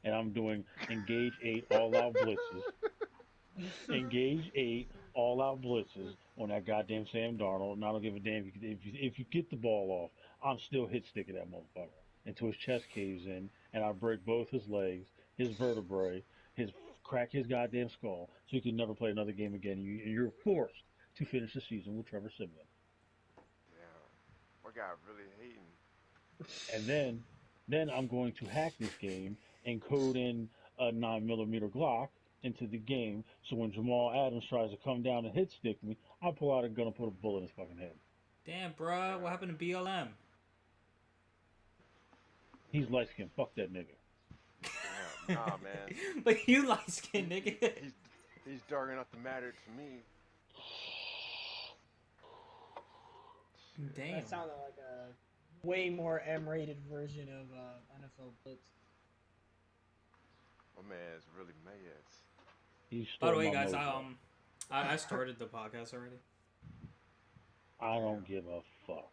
and I'm doing engage 8 all out blitzes. Engage 8 all out blitzes on that goddamn Sam Darnold, and I don't give a damn if you get the ball off. I'm still hit sticking that motherfucker until his chest caves in, and I break both his legs, his vertebrae, his crack his goddamn skull, so he can never play another game again. You're forced to finish the season with Trevor Simeon. Damn. My guy really hating. And then I'm going to hack this game and code in a 9 millimeter Glock into the game. So when Jamal Adams tries to come down and hit stick me, I pull out a gun and put a bullet in his fucking head. Damn, bruh, what Damn. happened to BLM? He's light skinned. Fuck that nigga. Damn. Nah, man. But you light skin, He, nigga. he's dark enough to matter to me. Shit. Damn. That sounded like a way more M-rated version of NFL Blitz. My man's really mad. He By stole the way, my guys, mojo. I started the podcast already. I don't Damn. give a fuck.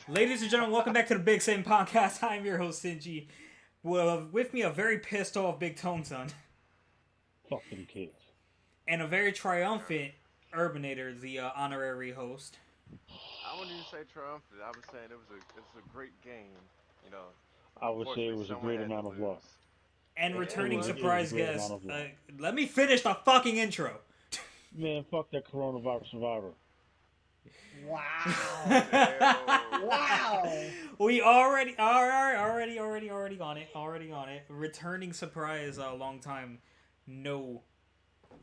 Ladies and gentlemen, welcome back to the BigSin podcast. I'm your host, Sinji. Well, with me, a very pissed off Big Tone Son. Fuck them kids. And a very triumphant Urbanator, the honorary host. I wouldn't even say triumphant. I was saying it's a great game. You know, I would say it unfortunately, was a someone great had to amount of luck. lose. And Yeah, returning it was a surprise great guest. amount of luck. Let me finish the fucking intro. Man, fuck that coronavirus survivor. Wow. Damn. Wow. We already on it. Already on it. Returning surprise, a long time no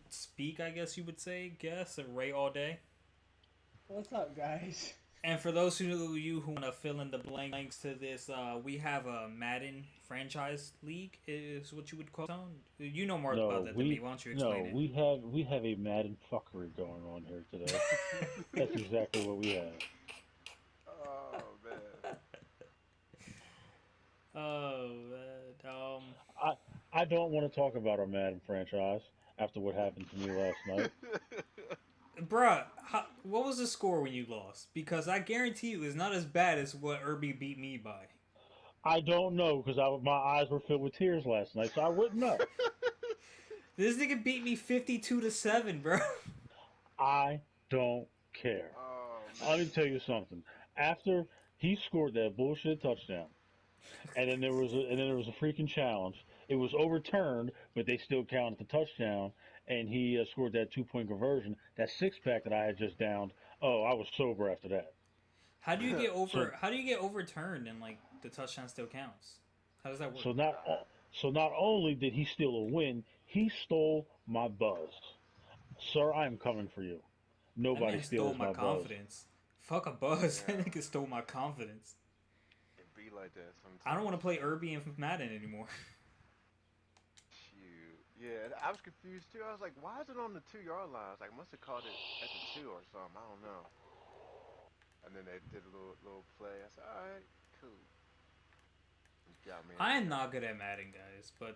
speak, I guess you would say. Guess Ray all day. What's up, guys? And for those of you who want to fill in the blanks to this, we have a Madden franchise league, is what you would call it. You know more about that than me. Why don't you explain it? we have a Madden fuckery going on here today. That's exactly what we have. Oh man. Oh, I don't want to talk about our Madden franchise after what happened to me last night. bruh, what was the score when you lost? Because I guarantee you, it's not as bad as what Irby beat me by. I don't know because my eyes were filled with tears last night, so I wouldn't know. This nigga beat me 52-7, bro. I don't care. Oh Let me man. tell you something. After he scored that bullshit touchdown, and then there was a freaking challenge. It was overturned, but they still counted the touchdown, and he scored that 2 point conversion. That six pack that I had just downed. Oh, I was sober after that. How do you get So over? How do you get overturned and like the touchdown still counts? How does that work? so not so not only did he steal a win, he stole my buzz. Sir, I am coming for you. That Nobody man stole steals my my buzz. confidence. Fuck a buzz. Yeah. That nigga stole my confidence. It be like that sometimes. I don't want to play Irby and Madden anymore. Shoot. Yeah, I was confused too. I was like, why is it on the 2 yard line? I was like, must have caught it at the two or something. I don't know. And then they did a little play. I said, all right, cool. You got me. I am not good at Madden, guys, but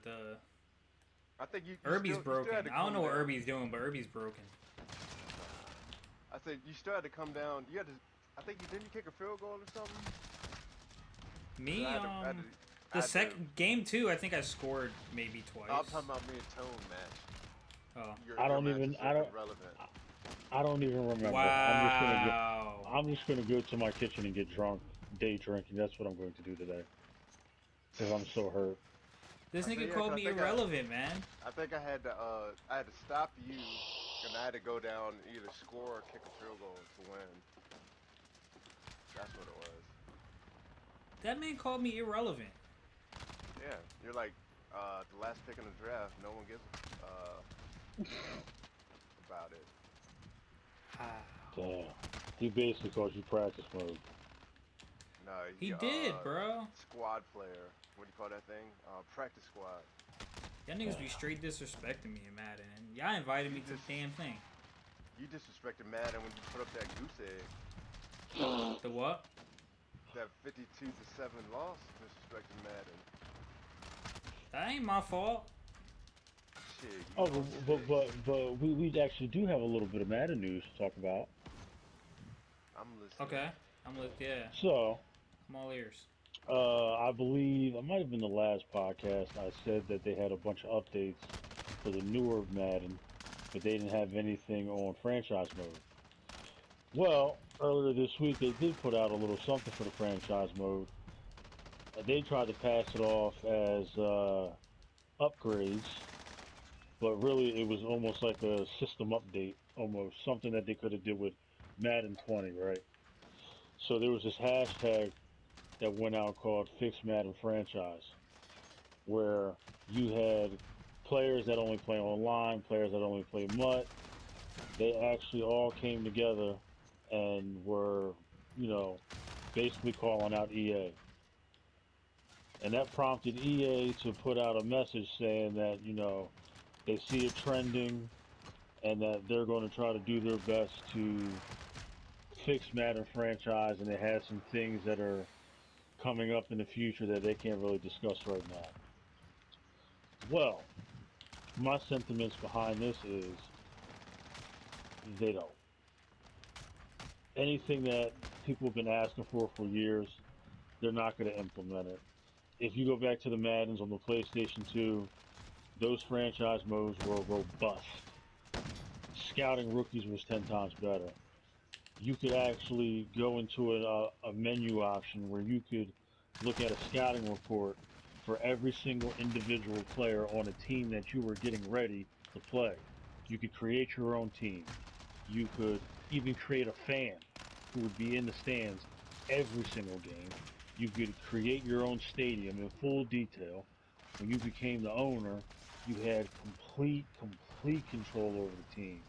I think you Irby's still broken. had to I don't come know what down. Irby's doing, but Irby's broken. I said you still had to come down. You had to. I think you didn't kick a field goal or something. Me, I had to, I had to, I the had to- second game two, I think I scored maybe twice. I'm talking about me and Tone match. Oh, I don't match even- is I don't- irrelevant. I don't even remember. wow. I'm just gonna go to my kitchen and get drunk, day drinking. That's what I'm going to do today. Because I'm so hurt. This I nigga think- yeah, called 'cause me I think irrelevant, man. I think I had to stop you, and I had to go down either score or kick a field goal to win. That's what it was. That man called me irrelevant. Yeah, you're like the last pick in the draft. No one gives about it. Damn. He basically calls you practice mode. No, He did, bro. Squad player. What do you call that thing? Practice squad. Y'all niggas be straight disrespecting me in Madden. And y'all invited me to the damn thing. You disrespected Madden when you put up that goose egg. The what? That 52-7 loss. Disrespected Madden. That ain't my fault. Shit. You Oh, lost but we actually do have a little bit of Madden news to talk about. I'm listening. Okay. Yeah. So, I'm all ears. I believe I might have been the last podcast. I said that they had a bunch of updates for the newer Madden, but they didn't have anything on franchise mode. Well, earlier this week they did put out a little something for the franchise mode. They tried to pass it off as upgrades, but really it was almost like a system update, almost something that they could have did with Madden 20, right? So there was this hashtag that went out called Fix Madden Franchise, where you had players that only play online, players that only play MUT. They actually all came together and were, you know, basically calling out EA. And that prompted EA to put out a message saying that, they see it trending and that they're going to try to do their best to fix Madden franchise, and they had some things that are coming up in the future that they can't really discuss right now. Well, my sentiments behind this is they don't. Anything that people have been asking for years, they're not going to implement it. If you go back to the Maddens on the PlayStation 2, those franchise modes were robust. Scouting rookies was 10 times better. You could actually go into a menu option where you could look at a scouting report for every single individual player on a team that you were getting ready to play. You could create your own team. You could even create a fan who would be in the stands every single game. You could create your own stadium in full detail. When you became the owner, you had complete control over the team.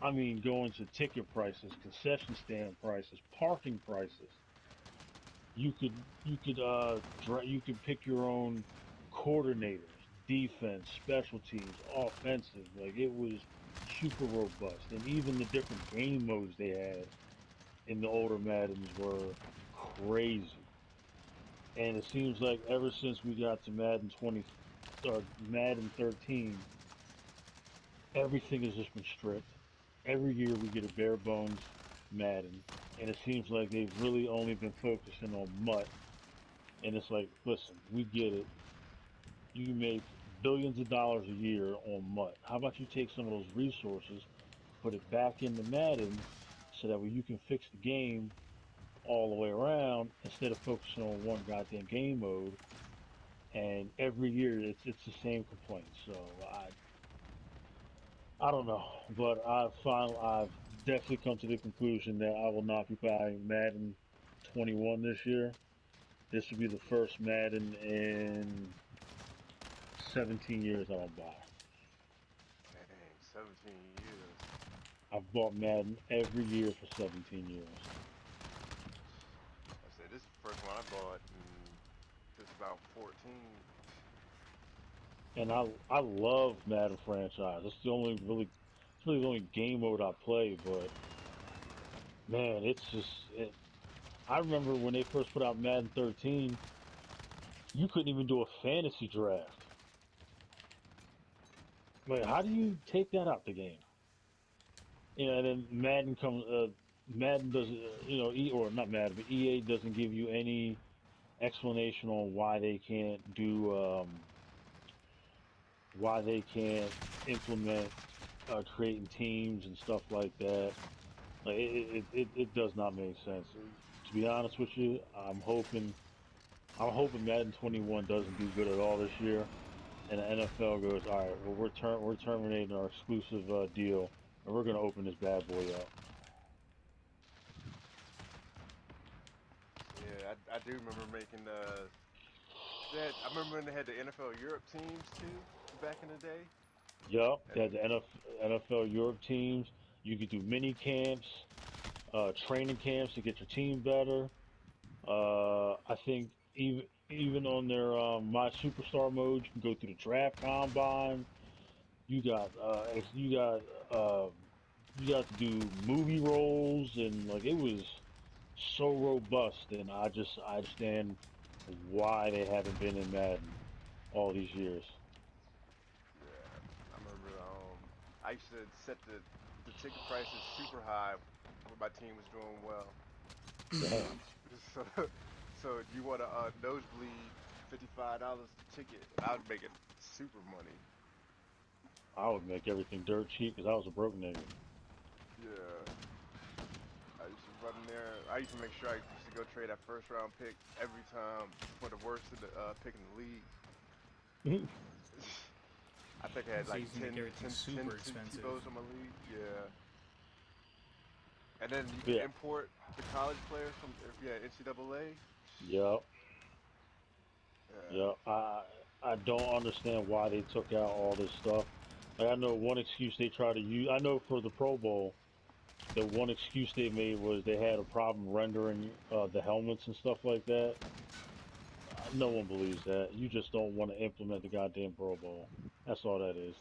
I mean, going to ticket prices, concession stand prices, parking prices. You could you could pick your own coordinators, defense, special teams, offensive. Like it was super robust, and even the different game modes they had in the older Maddens were crazy. And it seems like ever since we got to Madden 20 or Madden 13, everything has just been stripped. Every year we get a bare bones Madden, and it seems like they've really only been focusing on MUT. And it's like, listen, we get it. You make billions of dollars a year on MUT. How about you take some of those resources, put it back into Madden, so that way you can fix the game all the way around instead of focusing on one goddamn game mode. And every year it's the same complaint. So I don't know, but I've definitely come to the conclusion that I will not be buying Madden 21 this year. This will be the first Madden in 17 years I don't buy. Dang, 17 years. I've bought Madden every year for 17 years, I said this is the first one I bought in just about 14. and I love Madden franchise. It's really the only game mode I play. But man, it's just it. I remember when they first put out Madden 13, you couldn't even do a fantasy draft. Like, how do you take that out the game? And then Madden comes. Madden doesn't. or not Madden, but EA doesn't give you any explanation on why they can't implement creating teams and stuff like that. Like it does not make sense. To be honest with you, I'm hoping Madden 21 doesn't do good at all this year, and the NFL goes, all right, well we're terminating our exclusive deal, and we're gonna open this bad boy up. Yeah, I do remember making I remember when they had the NFL Europe teams too back in the day. Yup, they had And the NFL Europe teams. You could do mini camps, training camps to get your team better. I think even on their my superstar mode, you can go through the draft combine. You got you got to do movie roles, and like it was so robust. And I understand why they haven't been in Madden all these years. yeah, I remember I used to set the ticket prices super high when my team was doing well. Damn. So So you want a nosebleed, $55 ticket? I would make it super money. I would make everything dirt cheap because I was a broke nigga. Yeah. I used to run in there. I used to make sure I used to go trade that first round pick every time for the worst of the pick in the league. I think I had So you like used to make everything super 10 expensive. Tebows in my league. Yeah. And then you could Yeah, import the college players from yeah NCAA. yep, Yeah. yep. I don't understand why they took out all this stuff. Like I know one excuse they try to use. I know for the Pro Bowl, the one excuse they made was they had a problem rendering the helmets and stuff like that. No one believes that. You just don't want to implement the goddamn Pro Bowl. That's all that is.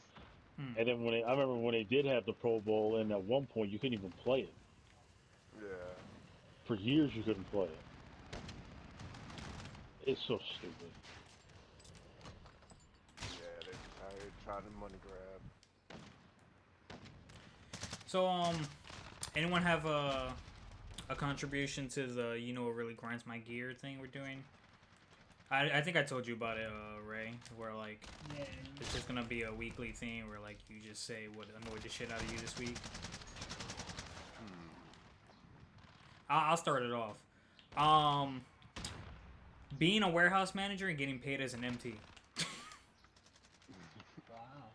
Hmm. And then I remember when they did have the Pro Bowl, and at one point you couldn't even play it. Yeah. For years you couldn't play it. It's so stupid. Yeah. They just out here trying to money grab. So anyone have a contribution to the what really grinds my gear thing we're doing? I think I told you about it, Ray. Where like Yeah. it's just gonna be a weekly thing where like you just say what annoyed the shit out of you this week. Hmm. I'll start it off. Um, being a warehouse manager and getting paid as an MT. Wow.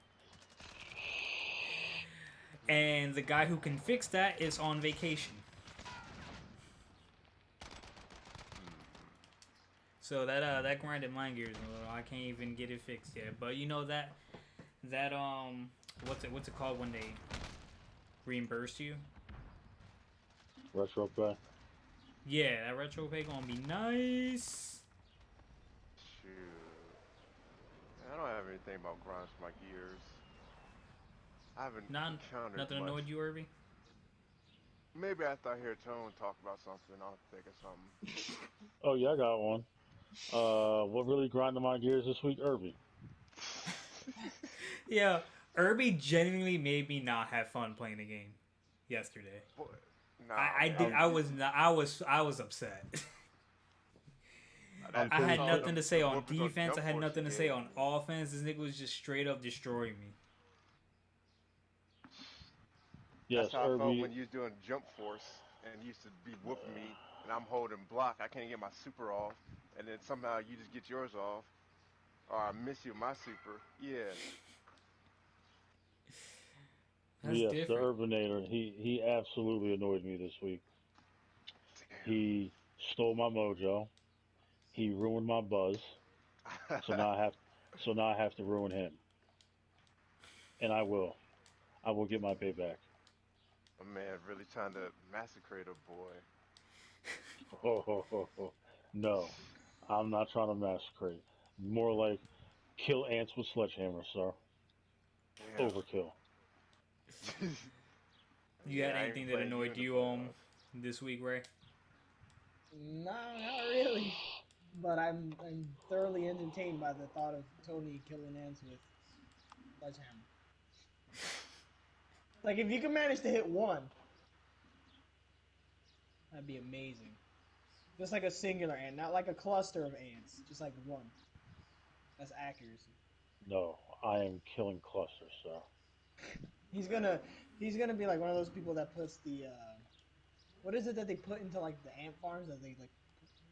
And the guy who can fix that is on vacation. So that grinded my gears a little. I can't even get it fixed yet. But you know that what's it called when they reimburse you? Retro play. Yeah, that retro pay gonna be nice. Shoot. I don't have anything about grinds for my gears. I haven't Not encountered nothing much. annoyed you, Irby? Maybe after I hear Tone talk about something, I'll think of something. Oh yeah, I got one. What really grinded my gears this week? Irby. Yeah, Irby genuinely made me not have fun playing the game yesterday. Boy, nah, I did. man. I'm I was not. I was upset. I'm I pretty had sure. nothing to say Them on whoopers on defense. I Jump had Force he nothing to say gave on me. offense. This nigga was just straight up destroying me. That's Yes, how I felt when Irby. you was doing Jump Force and you used to be whooping me, and I'm holding block. I can't get my super off, and then somehow you just get yours off, or I miss you my super. Yeah. That's Yes, the different. Urbanator. He absolutely annoyed me this week. Damn. He stole my mojo. He ruined my buzz. So now I have. So now I have to ruin him, and I will. I will get my payback. A man really trying to massacre a boy. Ho ho ho ho. No, I'm not trying to massacre. More like kill ants with sledgehammer, sir. Damn. Overkill. You Yeah, had I ain't anything that playing you annoyed in the you playoffs. this week, Ray? No, not really. But I'm thoroughly entertained by the thought of Tony killing ants with sledgehammer. Like if you can manage to hit one, that'd be amazing. Just like a singular ant, not like a cluster of ants. Just like one. That's accuracy. No, I am killing clusters, sir. He's gonna Man, he's gonna be like one of those people that puts the what is it that they put into like the ant farms that they like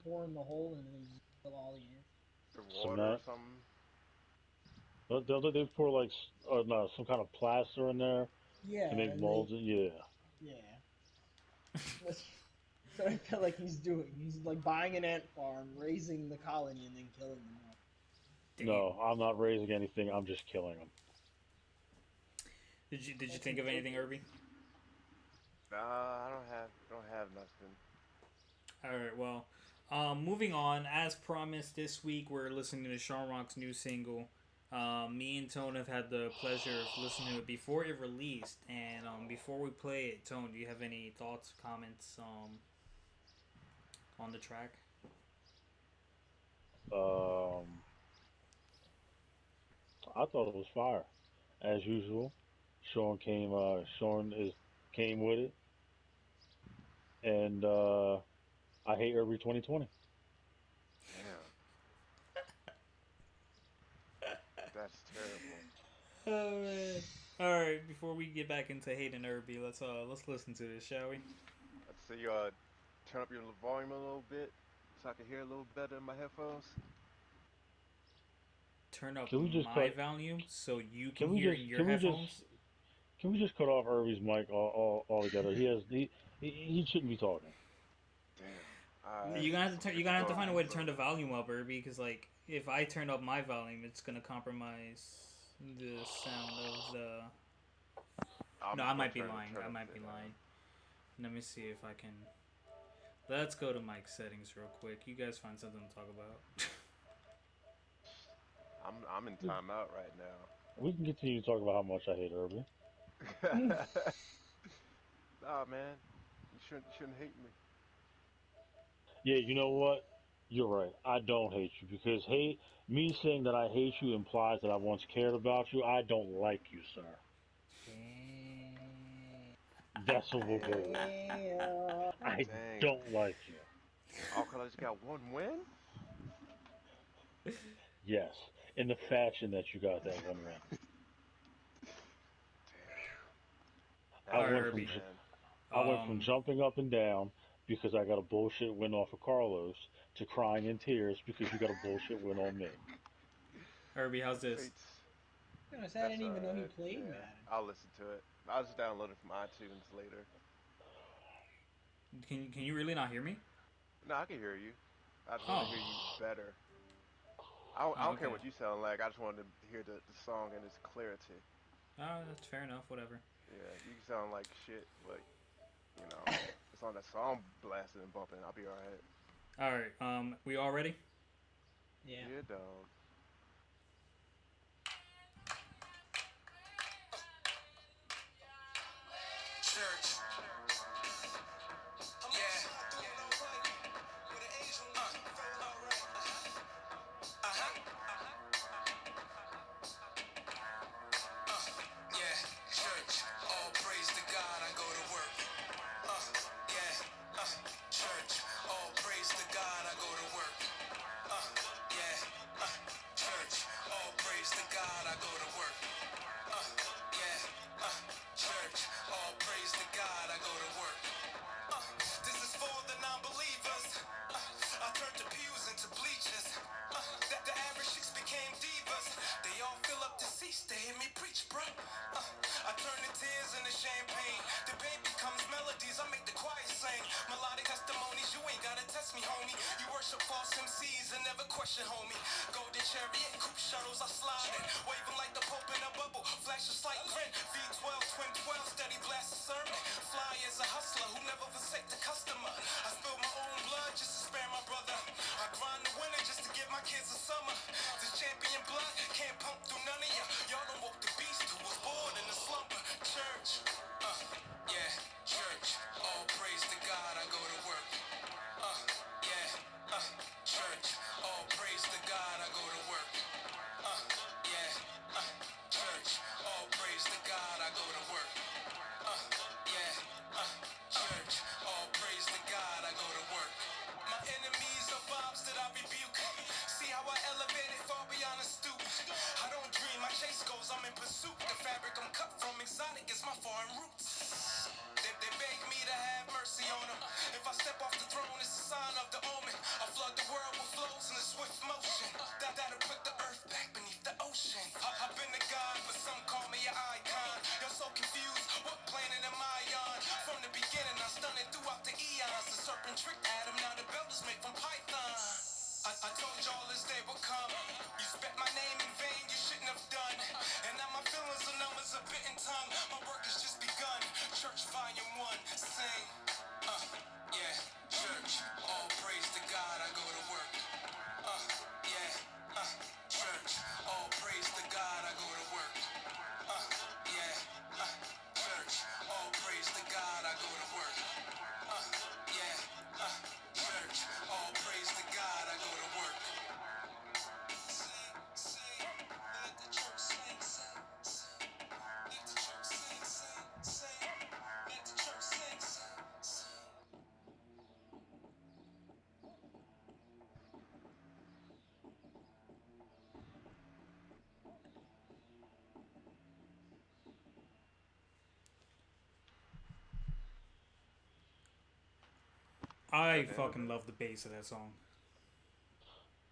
pour in the hole and then they just kill all the ants? the water or Cement. something. They pour like no, some kind of plaster in there to Yeah, make and they molds. Yeah. yeah. That's what I feel like he's doing. He's like buying an ant farm, raising the colony, and then killing them all. Damn. No, I'm not raising anything. I'm just killing them. Did you That's think of anything, ridiculous. Irby? Nah, I don't have nothing. All right. Well, moving on. As promised, this week we're listening to Shawn Rock's new single. Me and Tone have had the pleasure of listening to it before it released, and before we play it, Tone, do you have any thoughts, comments on the track? Um, I thought it was fire, as usual. Sean came. Sean is came with it, and I hate every 2020. That's terrible. Oh man. All right, before we get back into Hayden Irby, let's listen to this, shall we? Let's see. Turn up your volume a little bit so I can hear a little better in my headphones. Turn up Can we just my cut? volume so you can Can we hear just? in your Can we just? headphones. Can we just cut off Irby's mic altogether? He shouldn't be talking. Damn. All right. You're Get the gonna have to find a volume. way to turn the volume up, Irby, because like if I turn up my volume, it's gonna compromise the sound of the. I'm No, I just gonna might be lying. turn I might be everything down. lying. Let me see if I can. Let's go to mic settings real quick. You guys find something to talk about. I'm in timeout right We can continue to talk about how much I hate Irby. now. Nah, man. You shouldn't hate me. Yeah, you know what? You're right. I don't hate you because me saying that I hate you implies that I once cared about you. I don't like you, sir. Damn. That's what we'll go with. Dang. Damn. I Dang. don't like you. All cause I just got one win? Yes, in the fashion that you got that one win. Damn. I All That's right, went rough, from Irby. j- man. I went from Um, jumping up and down because I got a bullshit win off of Carlos to crying in tears because you got a bullshit win on me. Irby, how's this? It's Goodness, I that's didn't even know he alright. played Yeah. Madden. I'll listen to it. I'll just download it from iTunes later. Can you really not hear me? No, I can hear you. I just want to Oh, hear you better. I don't care okay. what you sound like. I just wanted to hear the song and its clarity. Oh, that's fair enough. Whatever. Yeah, you can sound like shit, but you know, as long as that song blasting and bumping, I'll be alright. All right. We all ready? Yeah. Yeah, dog. Church. Yeah. Yeah. Church. All praise to God. I go to work. Yeah. Church. All praise to God. I go to work. Yeah. Church. All praise to God. I go to work. Yeah. Church. All praise to God. I go to work. This is for the non-believers. I turned the pews into bleachers. The average chicks became divas. They all fill up the seats. They hear me preach, bruh. I turn the tears into champagne. The pain becomes melodies. I make the choir sing. Melodic testimonies. You ain't gotta test me, homie. You worship false MCs and never question, homie. Golden chariot, coupe shuttles. I slide in. Waving like the Pope in a bubble. Flash a slight grin. V12, twin 12, steady blast a sermon. Fly as a hustler who never forsake the customer. I spill my own blood just to spare my brother. I grind the winter just to give my kids a summer. This champion blood can't pump through none of ya. Y'all don't woke the beast who was born in a slumber. Church, yeah, church. All praise to God. I go to work. Yeah, church. All praise to God. I go to work. Yeah, church. All praise to God. I go to work. Yeah, church. All praise to God. I go to work. My enemies are vibes that I rebuke. See how I elevated far beyond a stoop. I don't dream, my chase goes, I'm in pursuit. The fabric I'm cut from exotic is my foreign roots. They beg me to have mercy on them. If I step off the throne, it's a sign of the omen. I flood the world with flows in a swift motion. That'll put the earth back beneath the ocean. I've been a god, but some call me an icon. You're so confused, what planet am I on? From the beginning, I stunned it throughout the eons. The serpent tricked Adam, now the belt is made from python. I told y'all this day would come. You spent my name in vain, you shouldn't have done. And now my feelings are numb as a bitten tongue. My work has just begun. Church Volume 1, sing. Yeah, church. All praise to God, I go to work. Yeah, church. All praise to God, I go to work. Yeah, church. All praise to God, I go to work. Yeah, church. All praise to God, I go to work. Let the church sing, sing. Let the church sing, sing, sing. Let the church sing, sing. I At the end of fucking it. love the bass of that song.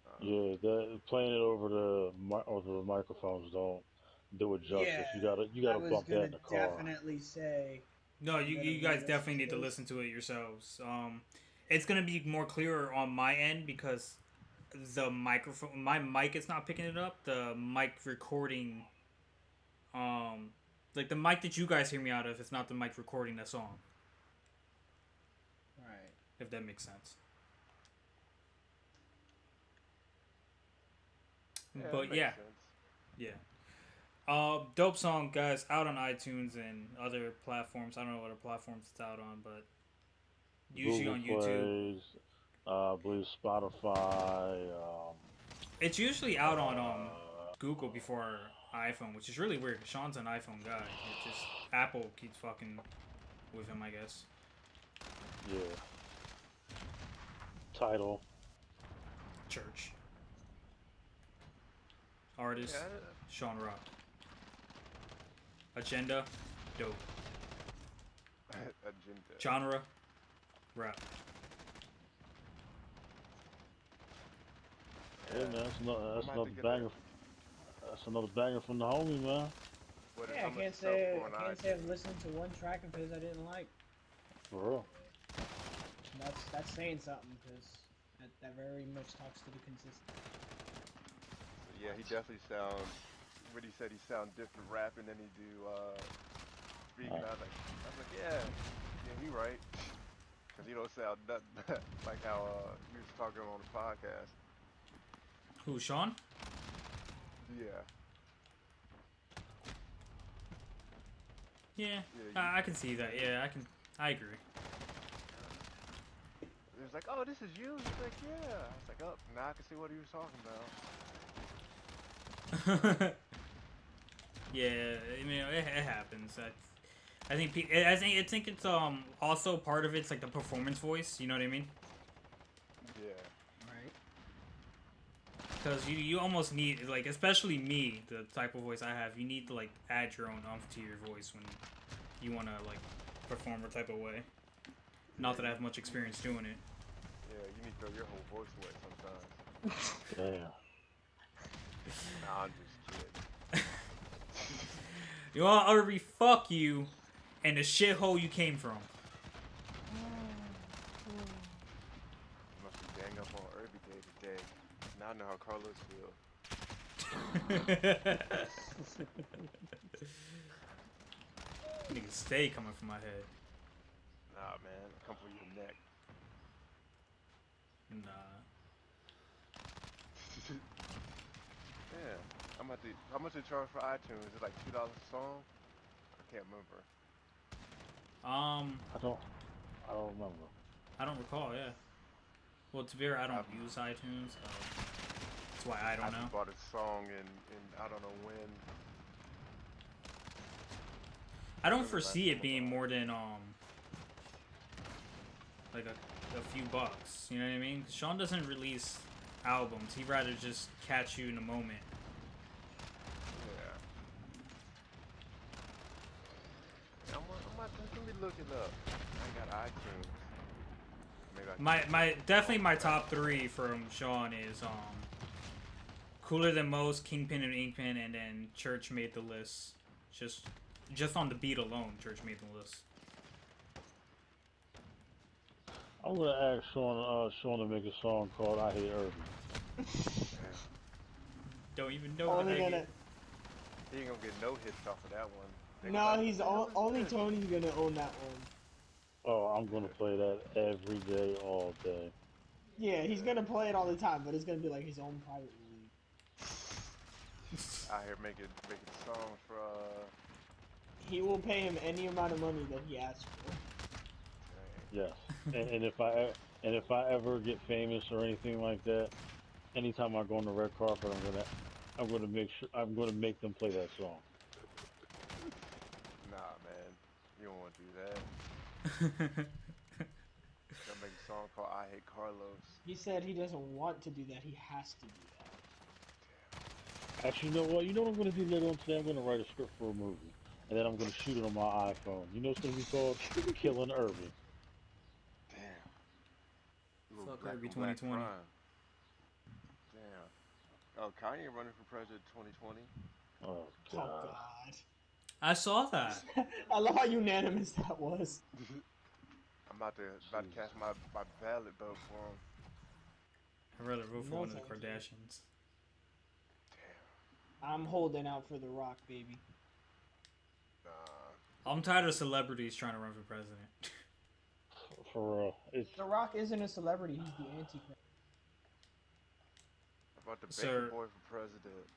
Uh, Yeah, that playing it over the microphones don't do it Yeah, justice. You gotta I was bump that gonna in the car. definitely say No, I'm gonna you guys re-listen definitely to need to this. listen to it yourselves. It's gonna be more clearer on my end because the microphone, my mic is not picking it up. The mic recording, um, like the mic that you guys hear me out of, it's not the mic recording that song. Right. If that makes sense. yeah, it But makes yeah, sense. yeah. Dope song, guys. Out on iTunes and other platforms. I don't know what other platforms it's out on, but usually Google on YouTube. plays, I believe Spotify. It's usually out on Uh, Google before iPhone, which is really weird. Sean's an iPhone guy. It just Apple keeps fucking with him, I guess. yeah, title. Church Yeah, artist Sean Rock. Agenda, dope. agenda. Genre, rap. Yeah, Yeah, man, I'm that's gonna have to another get that. banger. That's another banger from the homie, man. What? Yeah, How much it sell for on I can't say I've iTunes? listened to one track of his I didn't like. For real. That's saying something because that very much talks to the consistency. So yeah, he definitely sound. What he said, he sound different rapping than he do speaking. Uh, I was like, yeah, yeah, he right. Cause he don't sound nothing like how he was talking on the podcast. Who, Sean? Yeah, Yeah, yeah. I can see that. Yeah, I can. I agree. He was like, oh, this is you. He's like, yeah. I was like, oh, now I can see what he was talking about. Yeah, I mean it happens. I think I think it's also part of it's like the performance voice. You know what I mean? Yeah, Right. Because you almost need like especially me the type of voice I have. You need to like add your own umph to your voice when you want to like perform a type of way. Not yeah. that I have much experience doing it. Yeah, you need to throw your whole voice away sometimes. damn. Nah, I'm just kidding. You want to fuck you and the shithole you came from. You must be gang up on Irby Day today. Now I know how Carlos feel. Niggas stay coming from my head. Nah, man, I come for your neck. Nah. Yeah, I'm at the. How much they charge for iTunes? Is it like $2 a song? I can't remember. Um, I don't. I don't remember. I don't recall. Yeah. Well, to be fair, I don't I've use iTunes, so that's why I I don't know. haven't bought a song in I don't know when. I don't When's the last foresee time it I being bought? more than like a few bucks. You know what I mean? Sean doesn't release albums. He'd rather just catch you in a moment. Yeah. Let me look it up. I ain't got iTunes. Maybe I can just search My the definitely songs my that. top three from Sean is Cooler Than Most, Kingpin and Inkpin, and then Church made the list. Just just on the beat alone, Church made the list. I'm gonna ask Sean to make a song called "I Hate Irving." Damn. Don't even know the Only nigga. gonna He ain't gonna get no hits off of that one. They gonna be no, like, what he's the hell is only this? Tony's gonna own that one. Oh, I'm gonna Yeah, play that every day, all day. Yeah, he's yeah. gonna play it all the time, but it's gonna be like his own private league. Out here making songs for He will pay him any amount of money that he asks for. dang. Yes. And if I ever get famous or anything like that, anytime I go on the red carpet, I'm gonna make sure I'm gonna make them play that song. Nah, man. You don't wanna do that. Gotta make a song called I Hate Carlos. He said he doesn't want to do that. He has to do that. Actually, you know what? You know what I'm gonna do later on today? I'm gonna write a script for a movie, and then I'm gonna shoot it on my iPhone. You know what's gonna be called? Killing Irving. Damn. Fuck Black Herbie on Black 2020. crime. Damn. Oh, Kanye running for president 2020. Oh Oh God. God. I saw that. I love how unanimous that was. I'm about to Jesus. cast my ballot vote for him. I'd rather vote for No, one of the thank you. Kardashians. I'm holding out for The Rock, baby. Nah. I'm tired of celebrities trying to run for president. For real, it's The Rock isn't a celebrity. He's the Antichrist. About the Baker Sir, boy for president.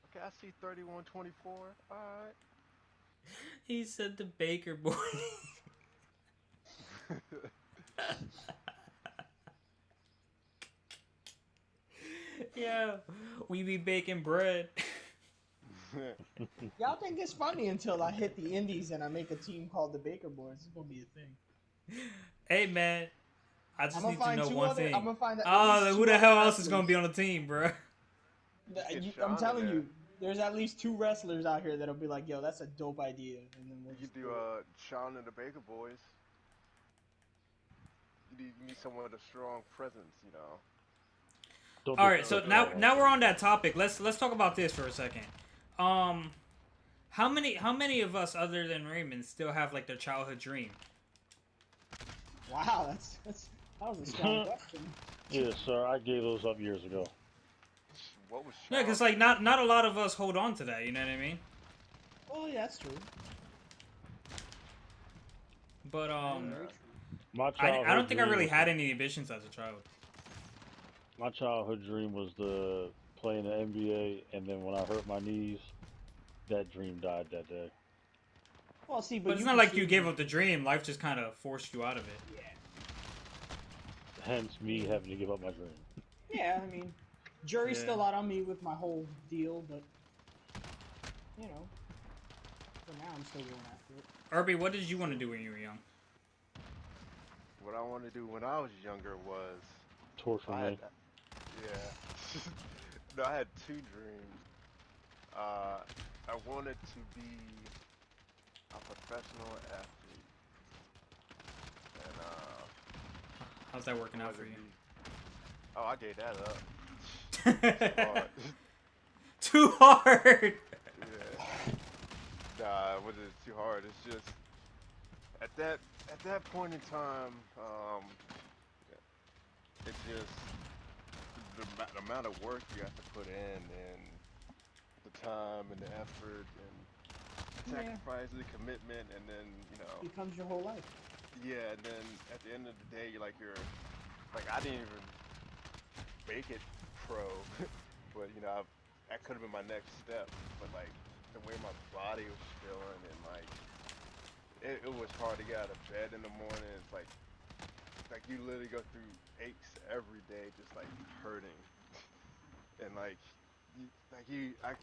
Okay, I see 3124. Alright. he said the Baker boy. Yeah, we be baking bread. Y'all think it's funny until I hit the Indies and I make a team called the Baker Boys. It's gonna be a thing. Hey man, I I'm just gonna need to find know two one other. I'm thing. gonna find at Oh, least who two the other hell else is gonna wrestlers. be on the team, bro? Just get I'm Shawn in telling there. you, there's at least two wrestlers out here that'll be like, "Yo, that's a dope idea," and then we'll You just could do do it. Shawn and the Baker boys. You need someone with a strong presence, you know. don't All right, so disrespect now Shawn like now we're that. on that topic. Let's talk about this for a second. Um, how many of us other than Raymond still have like their childhood dream? Wow, that was a strong question. Yes, sir. I gave those up years ago. What was Yeah, Shawn's because like dream? not a lot of us hold on to that. You know what I mean? Oh, yeah, that's true. But That is very Yeah. true. My I childhood don't think I dream really was had any ambitions as a child. my childhood dream was to play in the NBA, and then when I hurt my knees, that dream died that day. Well, see, but But it's you not can like you still. gave up the dream. Life just kind of forced you out of it. Yeah, Hence I me mean, having to give up my dream. yeah. I mean, jury's Yeah. still out on me with my whole deal, but you know, for now, I'm still going after it. Irby, what did you want to do when you were young? What I wanted to do when I was younger was Torture I had me. yeah. No, I had two dreams. Uh, I wanted to be a professional athlete, and How's that working I out wanted for to you? be. Oh, I gave that up. Too hard. Too hard. Yeah. Nah, it wasn't too hard. It's just at that point in time, it's just the amount of work you have to put in and the time and the effort and Yeah, sacrifice, the commitment, and then becomes your whole life. yeah, and then at the end of the day, you're like I didn't even make it pro, but that could have been my next step. But like the way my body was feeling and like it was hard to get out of bed in the morning. It's like you literally go through aches every day, just like hurting, and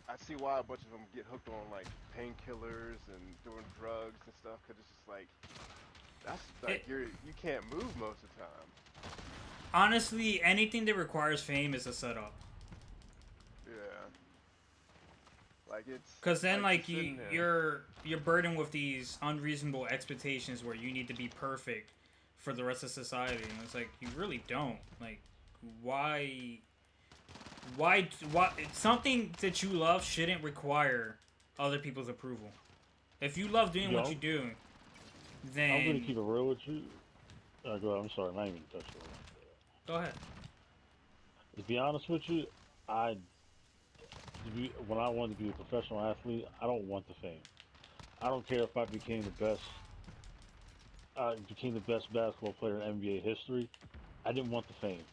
I see why a bunch of them get hooked on like painkillers and doing drugs and stuff, because it's just like that's like It, you can't move most of the time. honestly, anything that requires fame is a setup. Yeah, like it's Cause then like you're like sitting there. you're burdened with these unreasonable expectations where you need to be perfect for the rest of society, and it's like you really don't. Like, why why something that you love shouldn't require other people's approval. If you love doing what you Yo, do, I'm gonna then keep it real with you. Go ahead. I'm sorry, I'm not even touch it. go ahead. To be honest with you, I when I wanted to be a professional athlete, I don't want the fame. I don't care if I became the best basketball player in NBA history. I didn't want the fame.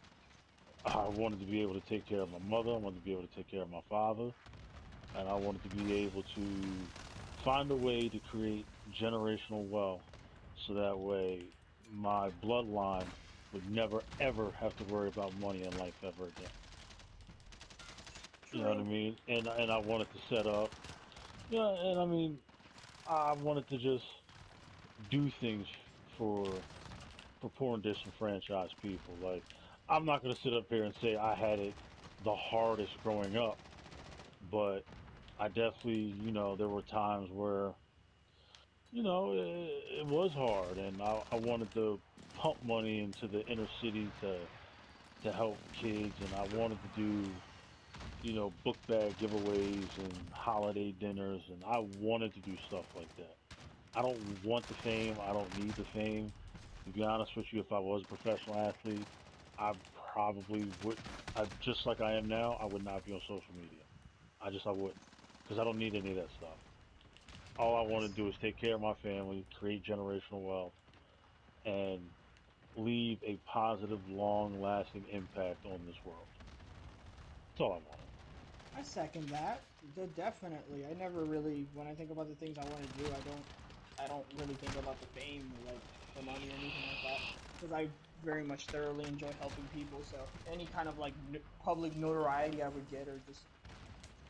I wanted to be able to take care of my mother. I wanted to be able to take care of my father, and I wanted to be able to find a way to create generational wealth, so that way my bloodline would never ever have to worry about money in life ever again. You know what I True. mean? And I wanted to set up. Yeah, and I mean, I wanted to just do things for poor and disenfranchised people. Like, I'm not gonna sit up here and say I had it the hardest growing up, but I definitely, there were times where it was hard, and I wanted to pump money into the inner city to help kids, and I wanted to do book bag giveaways and holiday dinners, and I wanted to do stuff like that. I don't want the fame. I don't need the fame. To be honest with you, if I was a professional athlete, I probably would. Just like I am now, I would not be on social media. I wouldn't, because I don't need any of that stuff. All I want to That's do is take care of my family, create generational wealth, and leave a positive, long-lasting impact on this world. That's all I wanted. I second that. Definitely. I never really, when I think about the things I want to do, I don't really think about the fame or like the money or anything like that because I very much thoroughly enjoy helping people. So any kind of like public notoriety I would get or just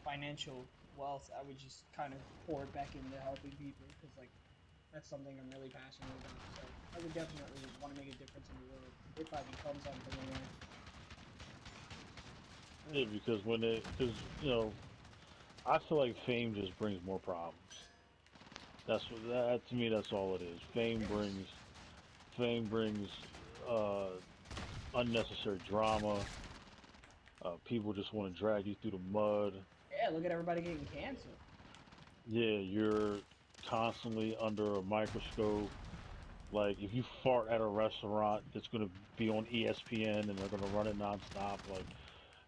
financial wealth, I would just kind of pour it back into helping people because like that's something I'm really passionate about. So I would definitely want to make a difference in the world if I become something anyway. Yeah, because because I feel like fame just brings more problems. That's what that to me. That's all it is. Fame brings uh, unnecessary drama. People just want to drag you through the mud. Yeah, look at everybody getting canceled. Yeah, you're constantly under a microscope. Like if you fart at a restaurant that's going to be on ESPN and they're going to run it nonstop, like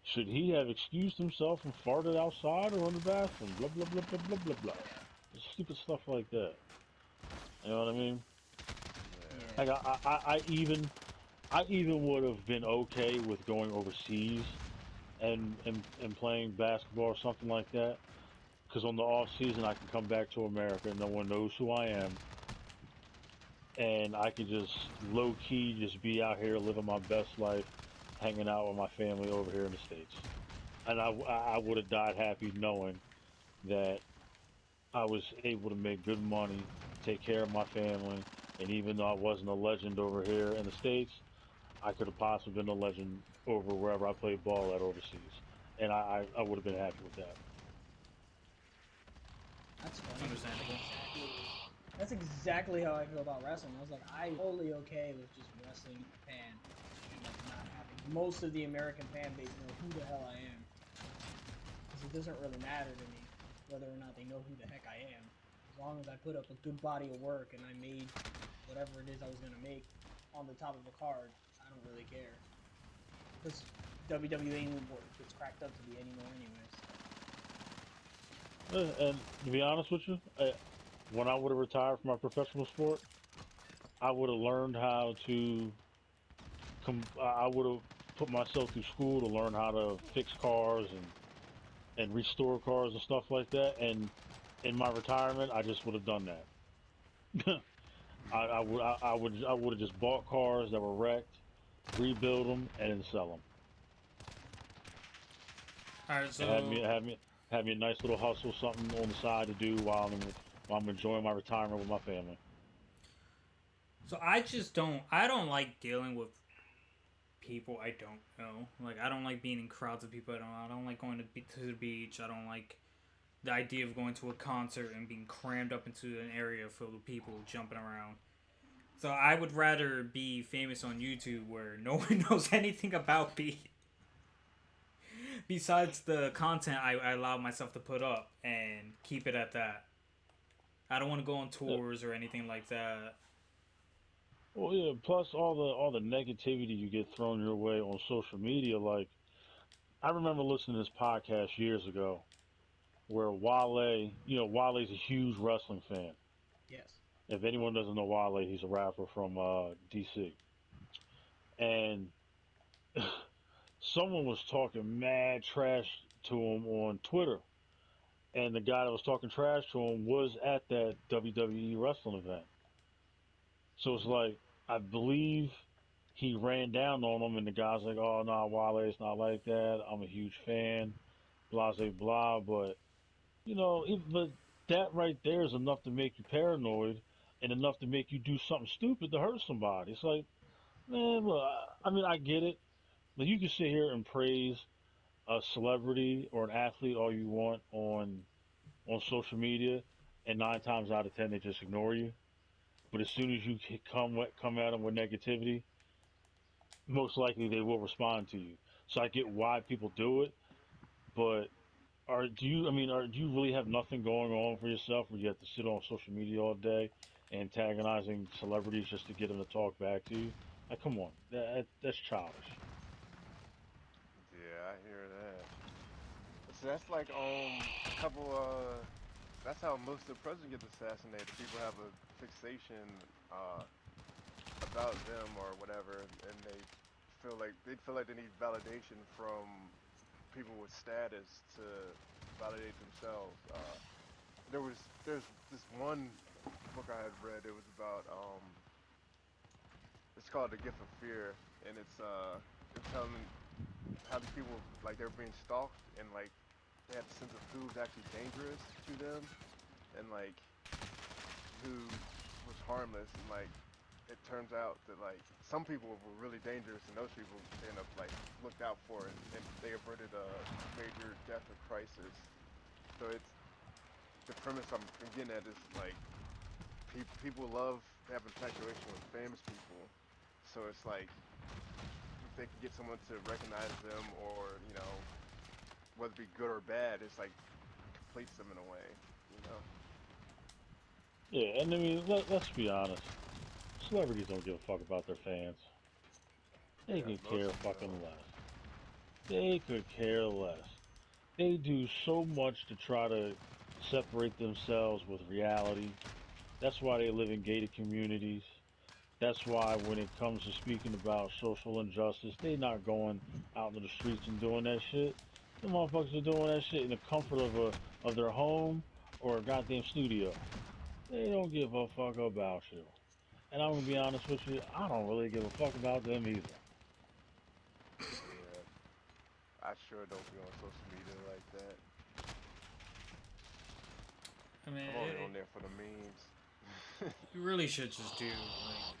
should he have excused himself and farted outside or in the bathroom? Blah blah blah blah blah blah blah. Stupid stuff like that. You know what I mean? Yeah. Like Yeah. I even would have been okay with going overseas and playing basketball or something like that. Because on the off season, I can come back to America, no one knows who I am, and I can just low key just be out here living my best life, hanging out with my family over here in the states. And I would have died happy knowing that I was able to make good money, take care of my family, and even though I wasn't a legend over here in the states, I could have possibly been a legend over wherever I played ball at overseas, and I would have been happy with that. That's funny because Understandable. that's exactly how I feel about wrestling. I was like, I'm totally okay with just wrestling in Japan and like not having most of the American fan base know who the hell I am because it doesn't really matter to me whether or not they know who the heck I am. As long as I put up a good body of work and I made whatever it is I was gonna make on the top of a card, I don't really care because WWE ain't what it's cracked up to be anymore anyway. So And to be honest with you, when I would have retired from my professional sport, I would have learned how to. I would have put myself through school to learn how to fix cars and restore cars and stuff like that. And in my retirement, I just would have done that. I would have just bought cars that were wrecked, rebuild them, and then sell them, All right, and so have me a nice little hustle, something on the side to do while I'm enjoying my retirement with my family. I just don't like dealing with people I don't know. Like I don't like being in crowds of people I don't know. I don't like going to the beach. I don't like the idea of going to a concert and being crammed up into an area filled with people jumping around. So I would rather be famous on YouTube where no one knows anything about me besides the content I allow myself to put up and keep it at that. I don't want to go on Uh, tours or anything like that. Well, yeah. Plus all the negativity you get thrown your way on social media. Like I remember listening to this podcast years ago where Wale's a huge wrestling fan. yes. If anyone doesn't know Wale, he's a rapper from DC. And someone was talking mad trash to him on Twitter, and the guy that was talking trash to him was at that WWE wrestling event. So it's like I believe he ran down on him, and the guy's like, "Oh no, nah, Wale's not like that. I'm a huge fan, blah blah blah." But but that right there is enough to make you paranoid, and enough to make you do something stupid to hurt somebody. It's like, man, look, I mean, I get it. Like you can sit here and praise a celebrity or an athlete all you want on social media, and 9 times out of 10 they just ignore you. But as soon as you come at them with negativity, most likely they will respond to you. So I get why people do it, but do you? I mean, do you really have nothing going on for yourself, where you have to sit on social media all day, antagonizing celebrities just to get them to talk back to you? Like, come on, that's childish. Yeah, I hear that. So that's like a couple that's how most of the presidents get assassinated. People have a fixation about them or whatever, and they feel like they need validation from people with status to validate themselves. There's this one book I had read. It was about it's called The Gift of Fear, and it's telling how these people like they were being stalked and like they had the sense of who's actually dangerous to them and like who was harmless, and like it turns out that like some people were really dangerous and those people end up like looked out for, and they averted a major death or crisis. So it's the premise I'm getting at is like people love to have infatuation with famous people. So it's like if they can get someone to recognize them, or whether it be good or bad, it's like completes them in a way, you know. Yeah, and I mean, let's be honest. Celebrities don't give a fuck about their fans. They Yeah, could most care of them fucking don't. less. They could care less. They do so much to try to separate themselves with reality. That's why they live in gated communities. That's why when it comes to speaking about social injustice, they not going out into the streets and doing that shit. The motherfuckers are doing that shit in the comfort of their home or a goddamn studio. They don't give a fuck about you. And I'm gonna be honest with you, I don't really give a fuck about them either. Yeah, I sure don't be on social media like that. I mean, I'm only on there for the memes. you really should just do like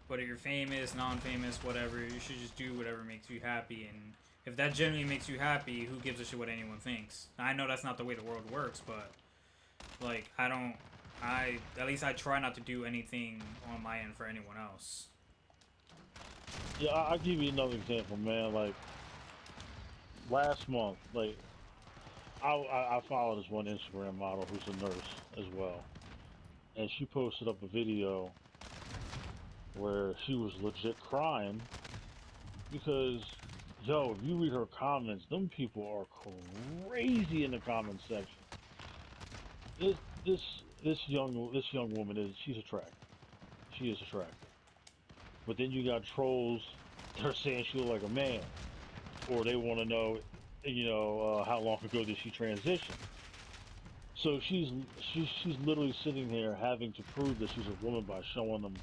whether you're famous, non-famous, whatever. You should just do whatever makes you happy, and if that genuinely makes you happy, who gives a shit what anyone thinks? I know that's not the way the world works, but like I don't. I at least I try not to do anything on my end for anyone else. Yeah, I'll give you another example, man. Like last month, like I follow this one Instagram model who's a nurse as well, and she posted up a video where she was legit crying because, yo, if you read her comments, them people are crazy in the comment section. This this this young woman she's attractive. She is attractive. But then you got trolls that are saying she look like a man, or they want to know, how long ago did she transition? So she's literally sitting there having to prove that she's a woman by showing them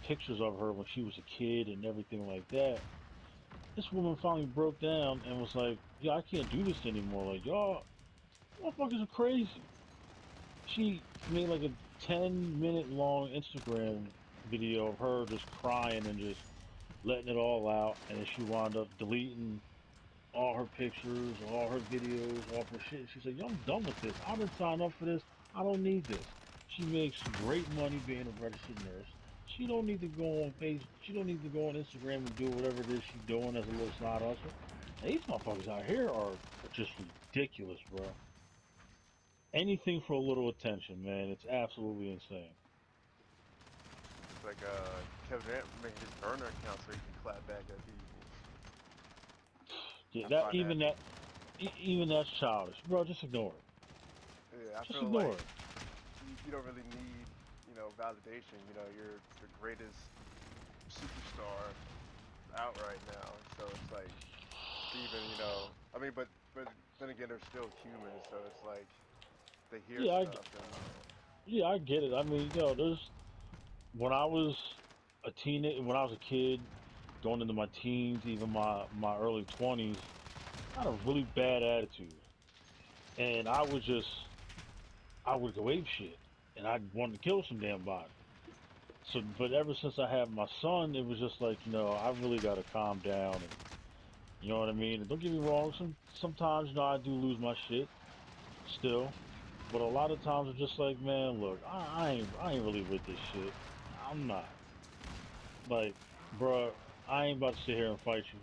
pictures of her when she was a kid and everything like that. This woman finally broke down and was like, "Yeah, I can't do this anymore. Like y'all, motherfuckers are crazy." She made like a 10-minute long Instagram video of her just crying and just letting it all out, and then she wound up deleting all her pictures, all her videos, all of her shit. She said, "Yo, I'm done with this. I didn't sign up for this. I don't need this." She makes great money being a registered nurse. She don't need to go on face. She don't need to go on Instagram and do whatever it is she's doing as a little side hustle. These motherfuckers out here are just ridiculous, bro. Anything for a little attention, man. It's absolutely insane. It's like Kevin Durant making his burner account so he can clap back at people. Yeah, I that find that even that even that's childish, bro. Just ignore it. yeah, I Just feel ignore like it. you don't really need validation. You're the greatest superstar out right now, so it's like to even I mean, but then again, they're still humans, so it's like they hear Yeah, stuff and yeah, I get it. I mean, there's when I was when I was a kid, going into my teens, even my early 20s, I had a really bad attitude, and I would go ape shit, and I'd want to kill some damn body. So, but ever since I had my son, it was just like, I really got to calm down, and you know what I mean. And don't get me wrong, sometimes I do lose my shit still, But a lot of times it's just like, man, look, I ain't really with this shit. I'm not. Like, bruh, I ain't about to sit here and fight you.